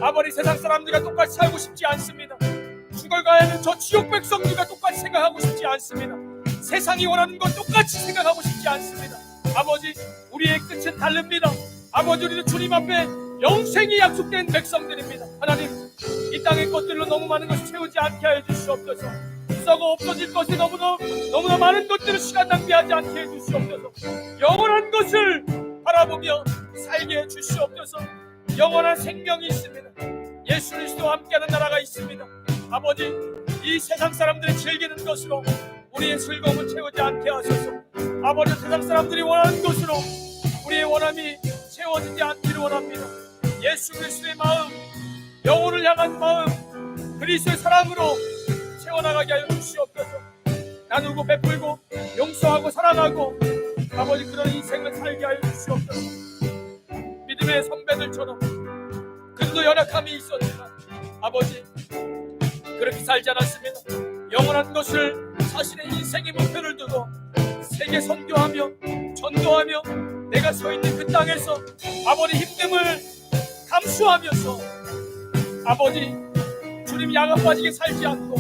아무리 세상 사람들과 똑같이 살고 싶지 않습니다. 죽을 가야 하는 저 지옥 백성들과 똑같이 생각하고 싶지 않습니다. 세상이 원하는 것 똑같이 생각하고 싶지 않습니다. 아버지 우리의 끝은 다릅니다. 아버지 우리는 주님 앞에 영생이 약속된 백성들입니다. 하나님 이 땅의 것들로 너무 많은 것을 채우지 않게 하여 주시옵소서. 썩어 없어질 것이 너무나 많은 것들을 시간 낭비하지 않게 해 주시옵소서. 영원한 것을 바라보며 살게 해 주시옵소서. 영원한 생명이 있습니다. 예수 그리스도와 함께하는 나라가 있습니다. 아버지 이 세상 사람들이 즐기는 것으로 우리의 즐거움을 채우지 않게 하소서. 아버지 세상 사람들이 원하는 것으로 우리의 원함이 채워지지 않기를 원합니다. 예수 그리스도의 마음, 영혼을 향한 마음, 그리스도의 사랑으로 채워나가게 하여 주시옵소서. 나누고 베풀고 용서하고 사랑하고 아버지 그런 인생을 살게 하여 주시옵소서. 믿음의 선배들처럼 그들도 연약함이 있었지만 아버지 그렇게 살지 않았습니다. 영원한 것을 자신의 인생의 목표를 두고 세계 선교하며 전도하며 내가 서 있는 그 땅에서 아버지 힘듦을 감수하면서 아버지 주님 양아 빠지게 살지 않고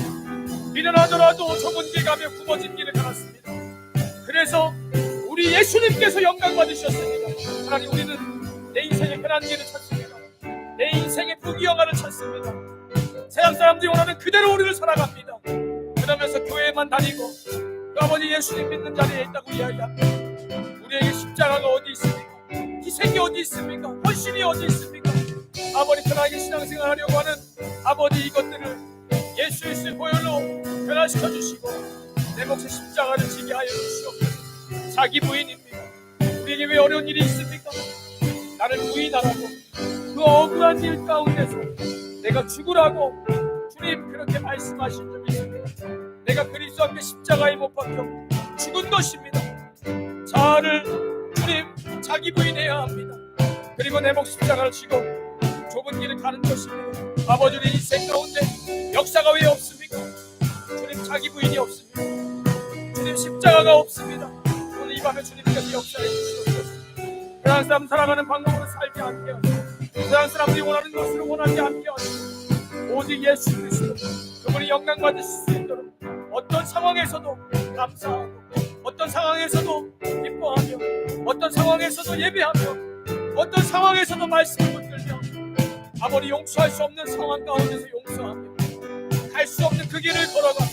미련하더라도 좁은 길 가며 굽어진 길을 갈았습니다. 그래서 우리 예수님께서 영광 받으셨습니다. 하나님 우리는 내 인생의 편한 길을 찾습니다. 내 인생의 부귀영화를 찾습니다. 세상 사람들이 원하는 그대로 우리를 살아갑니다. 그러면서 교회만 다니고 그 아버지 예수님 믿는 자리에 있다고 이야기합니다. 우리에게 십자가가 어디 있습니까? 희생이 어디 있습니까? 헌신이 어디 있습니까? 아버지 편하게 신앙생활 하려고 하는 아버지 이것들을 예수 그리스도의 보혈로 변화시켜 주시고 내 몫의 십자가를 지게 하여 주시옵소서. 자기 부인입니다. 우리에게 왜 어려운 일이 있습니까? 나를 부인하라고 그 억울한 일 가운데서 내가 죽으라고 주님 그렇게 말씀하신 적이 있습니다. 내가 그리스도와 함께 십자가에 못 박혀 죽은 것입니다. 자아를 주님 자기 부인해야 합니다. 그리고 내 몫 십자가를 지고 좁은 길을 가는 것입니다. 아버지 우리 인생 가운데 역사가 왜 없습니까? 주님 자기 부인이 없습니다. 주님 십자가가 없습니다. 오늘 이 밤에 주님께서 역사해 주시옵소서. 세상 사람 살아가는 방법으로 살지 않게 하시고 세상 사람들이 원하는 것으로 원하지 않게 하시고 오직 예수 그리스도 그 그분이 영광 받으실 수 있도록 어떤 상황에서도 감사하고 어떤 상황에서도 기뻐하며 어떤 상황에서도 예배하며 어떤 상황에서도 말씀을 붙들며 아무리 용서할 수 없는 상황 가운데서 용서하며 갈 수 없는 그 길을 걸어가며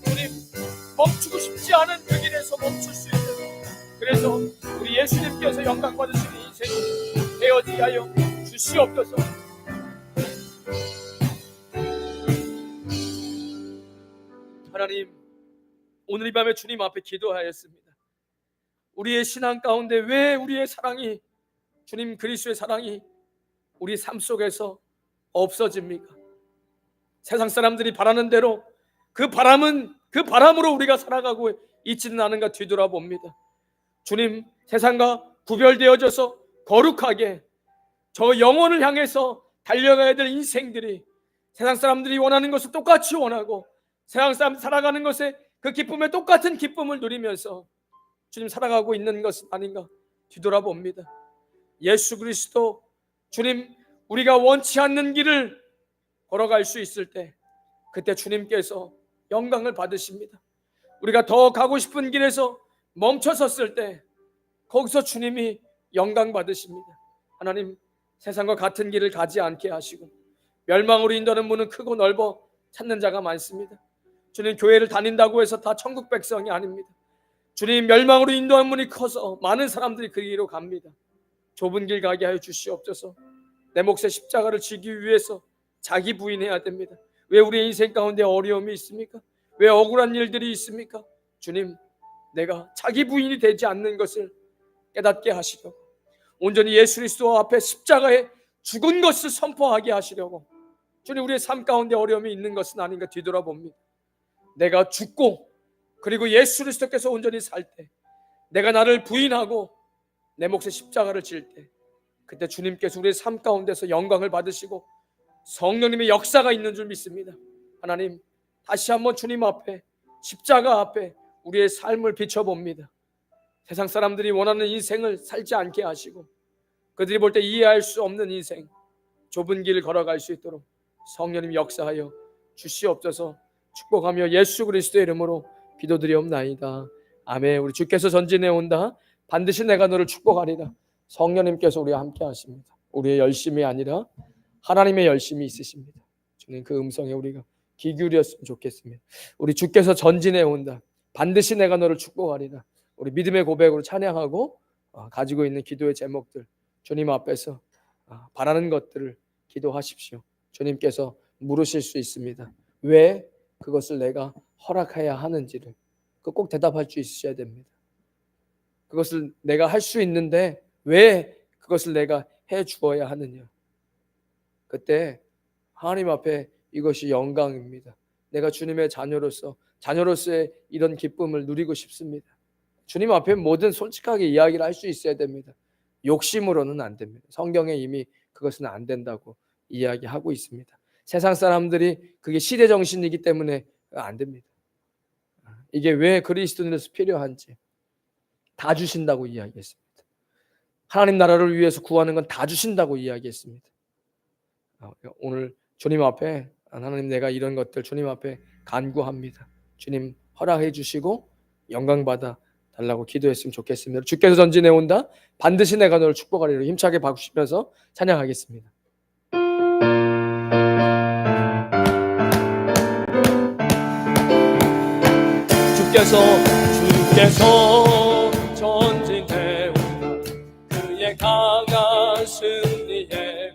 주님 멈추고 싶지 않은 그 길에서 멈출 수 있도록 그래서 우리 예수님께서 영광 받으시는 인생이 되어지게 하여 주시옵소서. 하나님, 오늘 이 밤에 주님 앞에 기도하였습니다. 우리의 신앙 가운데 왜 우리의 사랑이, 주님 그리스도의 사랑이 우리 삶 속에서 없어집니까? 세상 사람들이 바라는 대로 그 바람으로 우리가 살아가고 있지는 않은가 뒤돌아봅니다. 주님, 세상과 구별되어져서 거룩하게 저 영혼을 향해서 달려가야 될 인생들이 세상 사람들이 원하는 것을 똑같이 원하고 세상 사람 살아가는 것에 그 기쁨에 똑같은 기쁨을 누리면서 주님 살아가고 있는 것은 아닌가 뒤돌아봅니다. 예수 그리스도 주님, 우리가 원치 않는 길을 걸어갈 수 있을 때 그때 주님께서 영광을 받으십니다. 우리가 더 가고 싶은 길에서 멈춰섰을 때 거기서 주님이 영광 받으십니다. 하나님, 세상과 같은 길을 가지 않게 하시고 멸망으로 인도하는 문은 크고 넓어 찾는 자가 많습니다. 주님, 교회를 다닌다고 해서 다 천국 백성이 아닙니다. 주님, 멸망으로 인도하는 문이 커서 많은 사람들이 그 길로 갑니다. 좁은 길 가게 하여 주시옵소서. 내 몫의 십자가를 지기 위해서 자기 부인해야 됩니다. 왜 우리 인생 가운데 어려움이 있습니까? 왜 억울한 일들이 있습니까? 주님, 내가 자기 부인이 되지 않는 것을 깨닫게 하시려고 온전히 예수 그리스도 앞에 십자가에 죽은 것을 선포하게 하시려고 주님, 우리의 삶 가운데 어려움이 있는 것은 아닌가 뒤돌아봅니다. 내가 죽고 그리고 예수 그리스도께서 온전히 살 때 내가 나를 부인하고 내 몫의 십자가를 질 때 그때 주님께서 우리의 삶 가운데서 영광을 받으시고 성령님의 역사가 있는 줄 믿습니다. 하나님, 다시 한번 주님 앞에 십자가 앞에 우리의 삶을 비춰봅니다. 세상 사람들이 원하는 인생을 살지 않게 하시고 그들이 볼 때 이해할 수 없는 인생, 좁은 길을 걸어갈 수 있도록 성령님 역사하여 주시옵소서. 축복하며 예수 그리스도의 이름으로 기도드리옵나이다. 아멘. 우리 주께서 전진해 온다. 반드시 내가 너를 축복하리라. 성령님께서 우리와 함께 하십니다. 우리의 열심이 아니라 하나님의 열심이 있으십니다. 주님, 그 음성에 우리가 귀 기울였으면 좋겠습니다. 우리 주께서 전진해 온다. 반드시 내가 너를 축복하리라. 우리 믿음의 고백으로 찬양하고 가지고 있는 기도의 제목들 주님 앞에서 바라는 것들을 기도하십시오. 주님께서 물으실 수 있습니다. 왜 그것을 내가 허락해야 하는지를 꼭 대답할 수 있으셔야 됩니다. 그것을 내가 할 수 있는데 왜 그것을 내가 해 주어야 하느냐. 그때 하나님 앞에 이것이 영광입니다. 내가 주님의 자녀로서의 이런 기쁨을 누리고 싶습니다. 주님 앞에 뭐든 솔직하게 이야기를 할 수 있어야 됩니다. 욕심으로는 안 됩니다. 성경에 이미 그것은 안 된다고 이야기하고 있습니다. 세상 사람들이 그게 시대 정신이기 때문에 안 됩니다. 이게 왜 그리스도인으로서 필요한지 다 주신다고 이야기했습니다. 하나님 나라를 위해서 구하는 건 다 주신다고 이야기했습니다. 오늘 주님 앞에 하나님, 내가 이런 것들 주님 앞에 간구합니다. 주님 허락해 주시고 영광 받아 달라고 기도했으면 좋겠습니다. 주께서 전진해 온다. 반드시 내가 너를 축복하리라. 힘차게 박수시면서 찬양하겠습니다. 주께서 전진해 온다. 그의 강한 승리에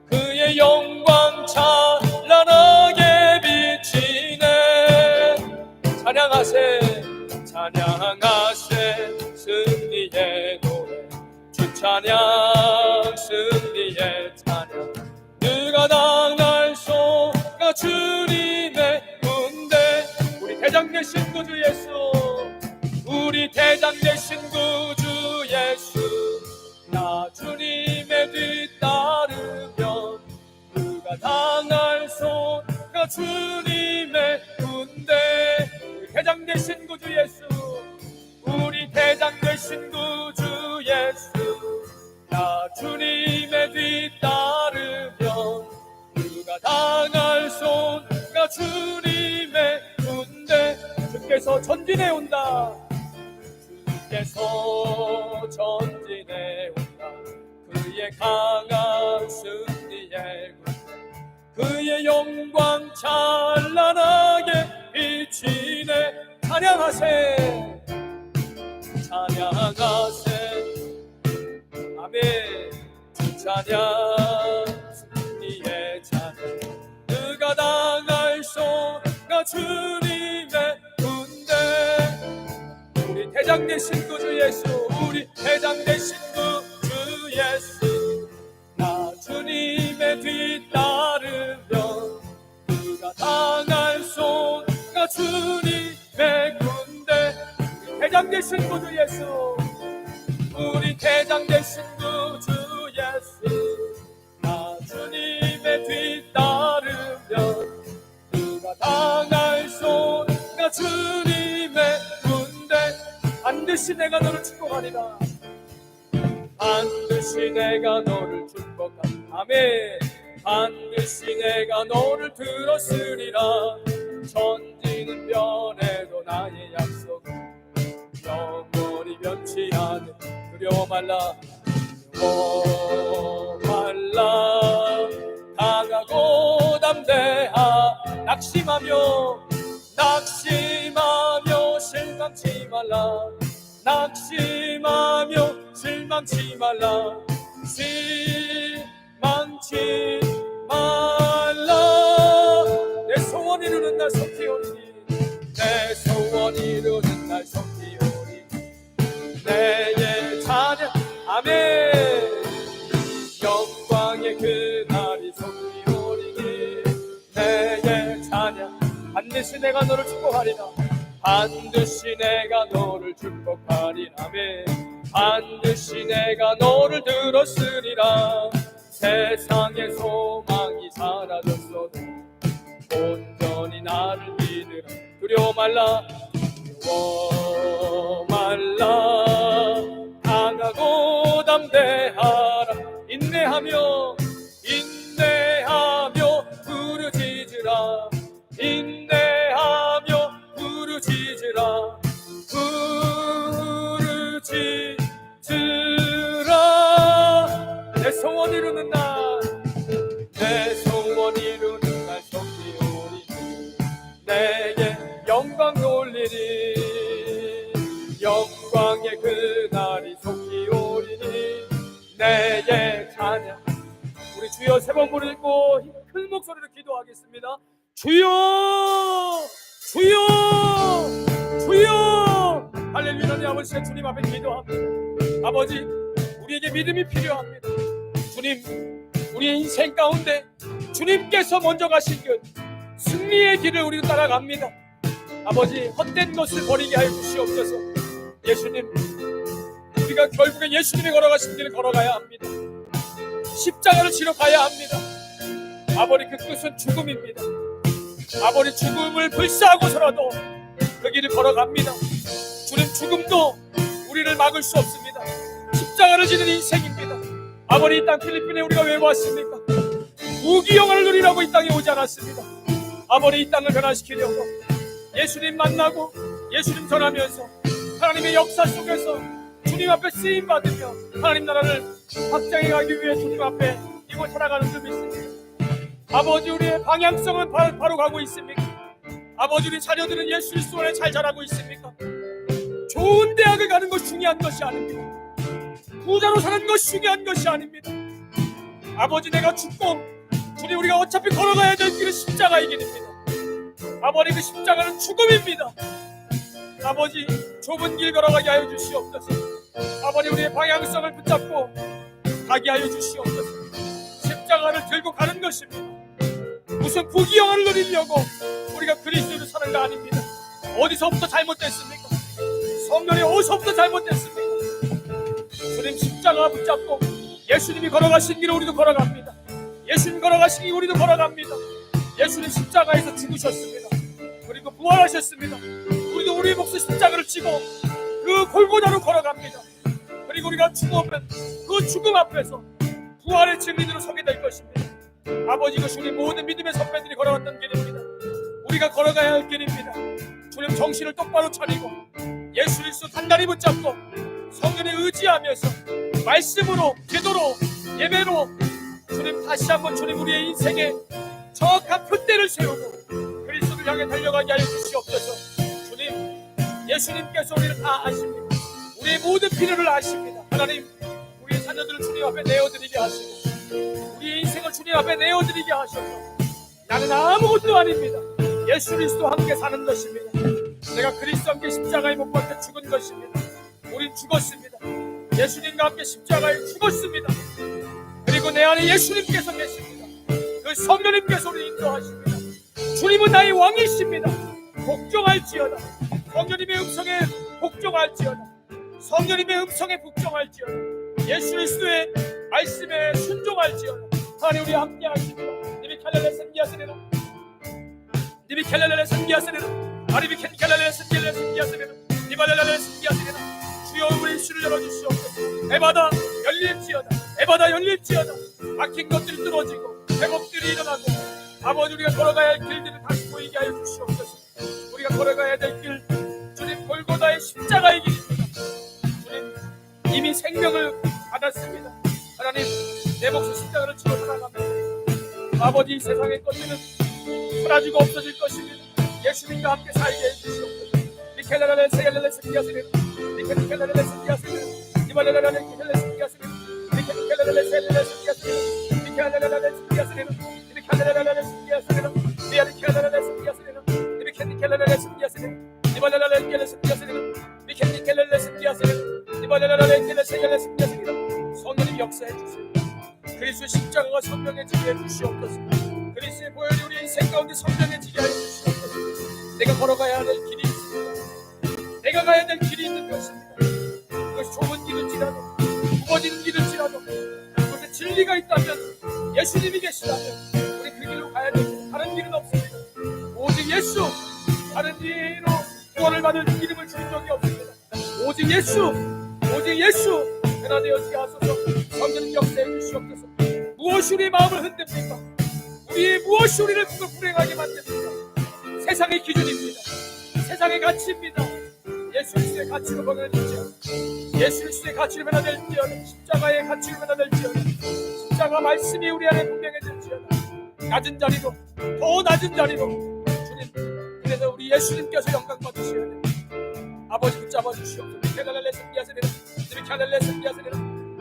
그의 영광 찬란하게 비치네. 찬양하세 승리의 노래. 주 찬양 승리의 찬양. 누가 당날 쏘가 주님의 군대. 우리 대장 되신 구주 예수, 우리 대장 되신 구주 예수. 나 주님의 뒤따르면 누가 당할 손가 주님의 군대. 우리 대장 되신 구주 예수, 우리 대장 되신 구주 예수. 나 주님의 뒤따르면 누가 당할 손가 주께서 전진해 온다. 주께서 전진해 온다. 그의 강한 승리의 군대, 그의 영광 찬란하게 비치네. 찬양하세, 찬양하세. 아멘. 주 찬양, 승리의 찬양. 그가 당할 소가 주님의 군대. 우리 대장 되신 구주 예수, 우리 대장 되신 구주 예수. 나 주님의 뒤따르며 그가 당할 소가 주님의 군대. 우리 대장 되신 구주 예수, 우리 대장 되신 구주 예수. 나 주님의 뒤따르며 그가 당할 소가 주님의 군대. 반드시 내가 너를 축복하리라. 반드시 내가 너를 축복하리라. 아멘. 반드시 내가 너를 들었으리라. 천지는 변해도 나의 약속은 영원히 변치 않네. 두려워 말라, 두려워 말라. 강하고 담대하. 낙심하며 실망치 말라. 낙심하며 실망치 말라. 실망치 말라. 내 소원 이루는 날 속히 오리니. 내 소원 이루는 날 속히 오리니. 내의 찬양. 아멘. 영광의 그날이 속히 오리니. 내의 찬양. 반드시 내가 너를 축복하리라. 반드시 내가 너를 축복하리라. 아멘. 반드시 내가 너를 들었으리라. 세상의 소망이 사라졌어도 온전히 나를 믿으라. 두려워 말라, 두려워 말라. 강하고 담대하라. 인내하며 부르짖으라. 인내하며 부르짖으라. 부르짖으라. 내 소원 이루는 날, 내 소원 이루는 날 속히 오리니. 내게 영광 돌리리. 영광의 그날이 속히 오리니. 내게 찬양. 우리 주여 세 번 부르고 큰 목소리로 기도하겠습니다. 주여, 주여, 주여. 할렐루야. 하나님 아버지, 주님 앞에 기도합니다. 아버지, 우리에게 믿음이 필요합니다. 주님, 우리의 인생 가운데 주님께서 먼저 가신 길, 승리의 길을 우리도 따라갑니다. 아버지, 헛된 것을 버리게 하여 주시옵소서. 예수님, 우리가 결국에 예수님이 걸어가신 길을 걸어가야 합니다. 십자가를 지러 가야 합니다. 아버지, 그 끝은 죽음입니다. 아버지, 죽음을 불사하고서라도 그 길을 걸어갑니다. 주님, 죽음도 우리를 막을 수 없습니다. 십자가를 지는 인생입니다. 아버지, 이 땅 필리핀에 우리가 왜 왔습니까? 무기영화를 누리라고 이 땅에 오지 않았습니다. 아버지, 이 땅을 변화시키려고 예수님 만나고 예수님 전하면서 하나님의 역사 속에서 주님 앞에 쓰임 받으며 하나님 나라를 확장해 가기 위해 주님 앞에 이곳 살아가는 줄 믿습니다. 아버지, 우리의 방향성은 바로 가고 있습니까? 아버지, 우리 자녀들은 예수 그리스도 안에 잘 자라고 있습니까? 좋은 대학을 가는 것이 중요한 것이 아닙니다. 부자로 사는 것이 중요한 것이 아닙니다. 아버지, 내가 죽고 주님, 우리가 어차피 걸어가야 될 길은 십자가의 길입니다. 아버지, 그 십자가는 죽음입니다. 아버지, 좁은 길 걸어가게 하여 주시옵소서. 아버지, 우리의 방향성을 붙잡고 가게 하여 주시옵소서. 십자가를 들고 가는 것입니다. 무슨 부귀영화를 누리려고 우리가 그리스도를 사는 거 아닙니다. 어디서부터 잘못됐습니까? 성령이 어디서부터 잘못됐습니까? 주님, 십자가 붙잡고 예수님이 걸어가신 길을 우리도 걸어갑니다. 예수님 걸어가신 길 우리도 걸어갑니다. 예수님 십자가에서 죽으셨습니다. 그리고 부활하셨습니다. 우리도 우리의 몫을 십자가를 지고 그 골고다로 걸어갑니다. 그리고 우리가 죽으면 그 죽음 앞에서 부활의 증인으로 서게 될 것입니다. 아버지, 이것이 우리 모든 믿음의 선배들이 걸어왔던 길입니다. 우리가 걸어가야 할 길입니다. 주님 정신을 똑바로 차리고 예수 그리스도 단단히 붙잡고 성령에 의지하면서 말씀으로, 기도로, 예배로 주님 다시 한번 주님 우리의 인생에 정확한 표대를 세우고 그리스도를 향해 달려가게 하여 주시옵소서. 주님, 예수님께서 우리를 다 아십니다. 우리의 모든 필요를 아십니다. 하나님, 우리의 자녀들을 주님 앞에 내어드리게 하시고 우리의 인생을 주님 앞에 내어드리게 하셔서 나는 아무것도 아닙니다. 예수 그리스도와 함께 사는 것입니다. 내가 그리스도와 함께 십자가에 못 박혀 죽은 것입니다. 우린 죽었습니다. 예수님과 함께 십자가에 죽었습니다. 그리고 내 안에 예수님께서 계십니다. 그 성령님께서 우리 인도하십니다. 주님은 나의 왕이십니다. 복종할지어다. 성령님의 음성에 복종할지어다. 성령님의 음성에 복종할지어다. 예수 그리스도의 말씀에 순종할지어다. 하나님 우리 함께 하십니다. 님이 칼날레 생기하시리라. 님이 칼날레 생기하시리라. 아리비 캔칼날레 생기하시리라. 니발랄레 생기하시리라. 주여 우리 입술을 열어주시옵소서. 에바다 열릴지어다. 에바다 열릴지어다. 막힌 것들이 뚫어지고 회복들이 일어나고 아버지 우리가 걸어가야 할 길들을 다시 보이게 하여 주시옵소서. 우리가 걸어가야 될 길 주님 골고다의 십자가의 길입니다. 주님 이미 생명을 받았습니다. 하나님 내 몫의 십자가를 치러 살아갑니다. 아버지 세상의 것들은 사라지고 없어질 것입니다. 예수님과 함께 살게 해주시옵소서. 미켈라라레 세겔레레 스키아스리라. 미켈라라레 스키아스리라. 이발라라레 키헬레 스키아스리라. 미켈라라레 세겔레레 스키아스리라. 미켈라라레 스키아스리라. 미켈라라레 스키아스리라. 미켈라라레 스키아스리라. 미켈라라레 스키아스리라. 이발라라레 키헬레 스키아스리라. 미켈라라레 스키아스리라. 이발라라레 키헬레 세겔레 스키아스리라. 성령님 역사해 주세요. 그리스도의 십자가가 선명해지게 해 주시옵소서. 그리스도의 보혈이 우리 인생 가운데 선명해지게 하여 주시옵소서. 내가 걸어가야 할 길이 있습니다. 내가 가야 될 길이 있는 것입니다. 그것이 좁은 길을지라도 굽어지는 길을지라도 그것에 진리가 있다면 예수님이 계시다면 우리 그 길로 가야 됩니다. 다른 길은 없습니다. 오직 예수, 다른 길로 구원을 받을 이름을 주신 적이 없습니다. 오직 예수, 오직 예수 변화되어지게 하소서. 성령님 역사해 주시옵소서. 무엇이 우리의 마음을 흔듭니까? 우리의 무엇이 우리를 불행하게 만듭니까? 세상의 기준입니다. 세상의 가치입니다. 예수 그리스도의 가치로 변화될지어다. 예수 그리스도의 가치로 변화될지어다. 십자가의 가치로 변화될지어다. 십자가 말씀이 우리 안에 분명해질지어다. 낮은 자리로, 더 낮은 자리로 주님, 그래서 우리 예수님께서 영광 받으셔야 됩니다. 아버지 붙잡아 주시옵소서.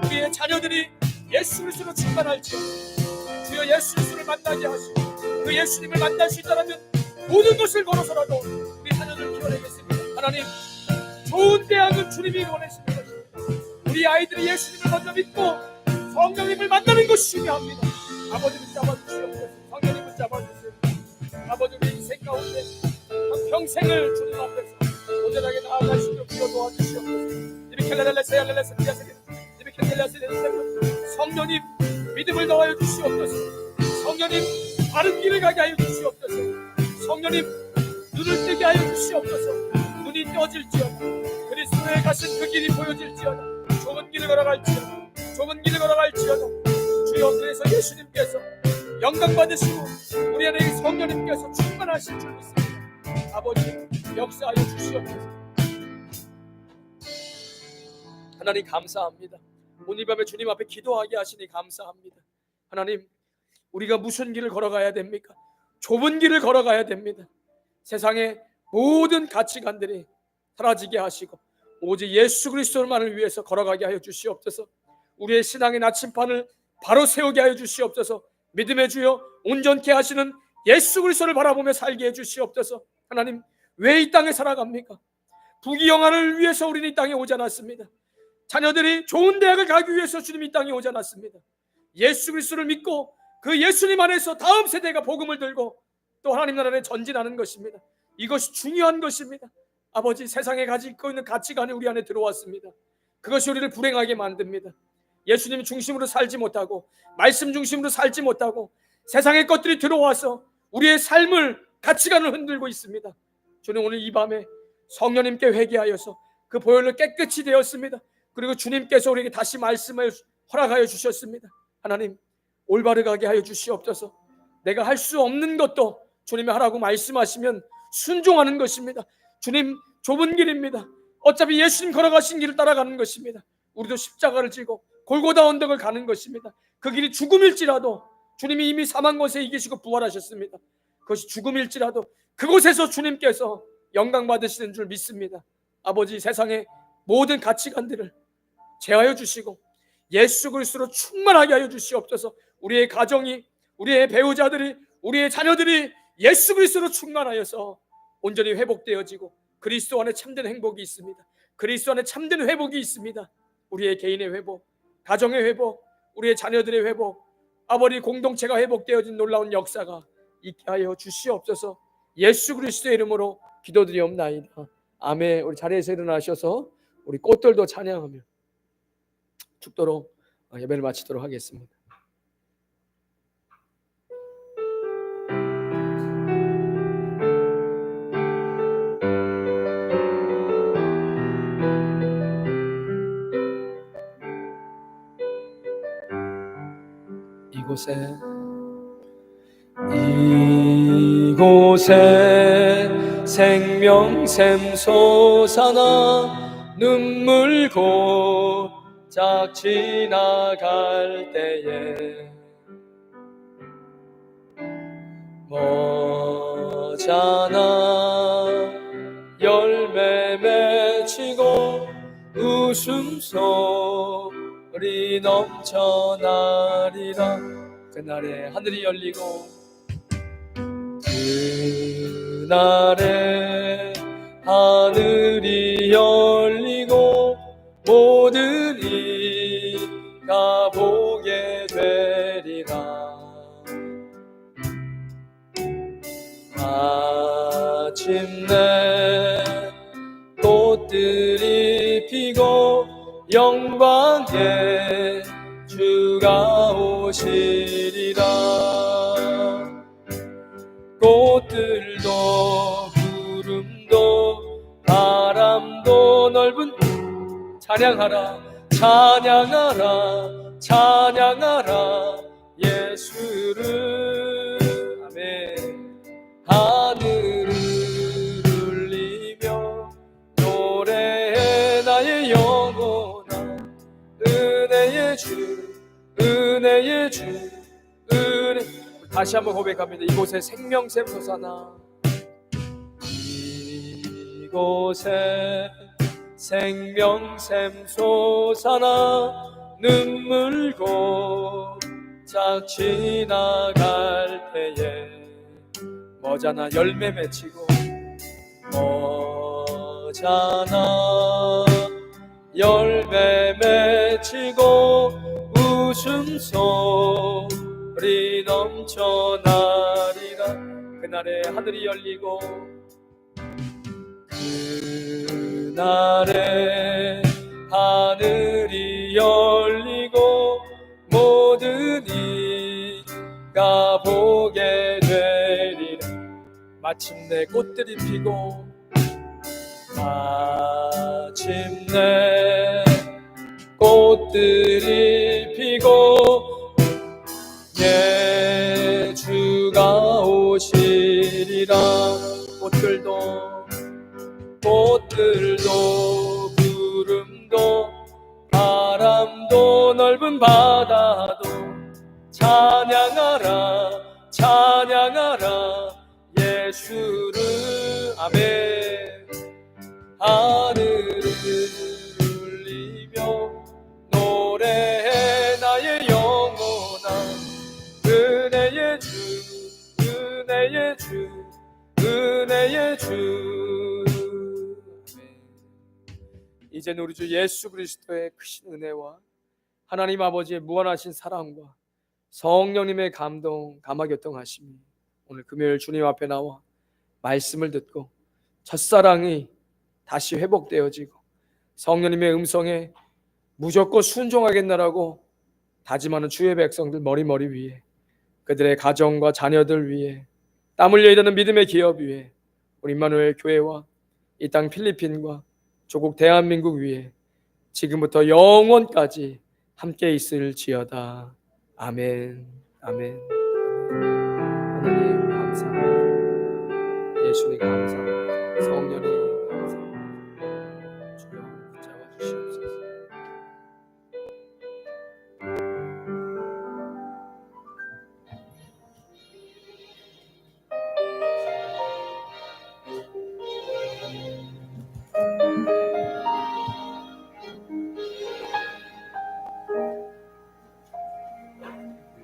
우리의 자녀들이 예수 그리스도로 충만할지어다. 주여 예수 그리스도를 만나게 하시고 그 예수님을 만날 수 있다면 모든 것을 걸어서라도 우리 자녀들을 키워내겠습니다. 하나님, 좋은 대학은 주님이 원하시는 것입니다. 우리 아이들이 예수님을 먼저 믿고 성령님을 만나는 것이 중요합니다. 아버지 붙잡아 주시옵소서. 성령님 붙잡아 주세요. 아버지 우리 인생 가운데 평생을 주님 앞에서 온전하게 나아가시며 기도 도와주시옵소서. 성령님 믿음을 더하여 주시옵소서. 성령님 바른 길을 가게 하여 주시옵소서. 성령님 눈을 뜨게 하여 주시옵소서. 눈이 떠질지어다. 그리스도의 가신 그 길이 보여질지어다. 좁은 길을 걸어갈지어다. 좁은 길을 걸어갈지어다. 주여 그래서 예수님께서 영광 받으시고 우리 안에 성령님께서 충만하실 줄 믿습니다. 아버지 역사하여 주시옵소서. 하나님 감사합니다. 오늘 밤에 주님 앞에 기도하게 하시니 감사합니다. 하나님 우리가 무슨 길을 걸어가야 됩니까? 좁은 길을 걸어가야 됩니다. 세상의 모든 가치관들이 사라지게 하시고 오직 예수 그리스도만을 위해서 걸어가게 하여 주시옵소서. 우리의 신앙의 나침판을 바로 세우게 하여 주시옵소서. 믿음의 주여 온전케 하시는 예수 그리스도를 바라보며 살게 해 주시옵소서. 하나님 왜 이 땅에 살아갑니까? 부귀영화를 위해서 우리는 이 땅에 오지 않았습니다. 자녀들이 좋은 대학을 가기 위해서 주님 이 땅에 오지 않았습니다. 예수 그리스도를 믿고 그 예수님 안에서 다음 세대가 복음을 들고 또 하나님 나라에 전진하는 것입니다. 이것이 중요한 것입니다. 아버지 세상에 가지고 있는 가치관이 우리 안에 들어왔습니다. 그것이 우리를 불행하게 만듭니다. 예수님 중심으로 살지 못하고 말씀 중심으로 살지 못하고 세상의 것들이 들어와서 우리의 삶을 가치관을 흔들고 있습니다. 저는 오늘 이 밤에 성령님께 회개하여서 그 보혈로 깨끗이 되었습니다. 그리고 주님께서 우리에게 다시 말씀을 허락하여 주셨습니다. 하나님 올바르게 하게 하여 주시옵소서. 내가 할 수 없는 것도 주님이 하라고 말씀하시면 순종하는 것입니다. 주님 좁은 길입니다. 어차피 예수님 걸어가신 길을 따라가는 것입니다. 우리도 십자가를 지고 골고다 언덕을 가는 것입니다. 그 길이 죽음일지라도 주님이 이미 사망 권세 이기시고 부활하셨습니다. 그것이 죽음일지라도 그곳에서 주님께서 영광 받으시는 줄 믿습니다. 아버지, 세상의 모든 가치관들을 제하여 주시고 예수 그리스도로 충만하게 하여 주시옵소서. 우리의 가정이, 우리의 배우자들이, 우리의 자녀들이 예수 그리스도로 충만하여서 온전히 회복되어지고 그리스도 안에 참된 행복이 있습니다. 그리스도 안에 참된 회복이 있습니다. 우리의 개인의 회복, 가정의 회복, 우리의 자녀들의 회복, 아버지 공동체가 회복되어진 놀라운 역사가 있게 하여 주시옵소서. 예수 그리스도의 이름으로 기도드리옵나이다. 아멘. 우리 자리에서 일어나셔서 우리 꽃들도 찬양하며 죽도록 예배를 마치도록 하겠습니다. 이곳에 생명샘 솟아나 눈물 고작 지나갈 때에 머잖아 열매 맺히고 웃음소리 넘쳐나리라. 그날에 하늘이 열리고 그날에 하늘이 열리고 모든 이가 보게 되리라. 마침내 꽃들이 피고 영광의 주가 오시리라. 꽃들도 구름도 바람도 넓은 찬양하라 찬양하라 찬양하라 예수를. 아멘. 하늘을 울리며 노래해 나의 영혼아 은혜의 주 은혜의 주 은혜. 다시 한번 고백합니다. 이곳에 생명샘 솟아나 이곳에 생명샘 솟아나 눈물 고작 지나갈 때에 머잖아 열매 맺히고 머잖아 열매 맺히고 웃음소리 넘쳐나리라. 그날에 하늘이 열리고 그날에 하늘이 열리고 모든 이가 보게 되리라. 마침내 꽃들이 피고 마침내 꽃들이 피고 예주가 오시리라. 꽃들도 구름도 바람도 넓은 바다도 찬양하라 찬양하라 예수를. 아멘. 하늘을 울리며 노래해 나의 영혼아 은혜의 주 은혜의 주 은혜의 주. 이제는 우리 주 예수 그리스도의 크신 은혜와 하나님 아버지의 무한하신 사랑과 성령님의 감동 감화교통하심이 오늘 금요일 주님 앞에 나와 말씀을 듣고 첫사랑이 다시 회복되어지고 성령님의 음성에 무조건 순종하겠나라고 다짐하는 주의 백성들 머리 위에, 그들의 가정과 자녀들 위에, 땀 흘려 일하는 믿음의 기업 위에, 우리 임마누엘 교회와 이 땅 필리핀과 조국 대한민국 위에 지금부터 영원까지 함께 있을지어다. 아멘. 아멘. 하나님 감사합니다. 예수님 감사합니다. 성령님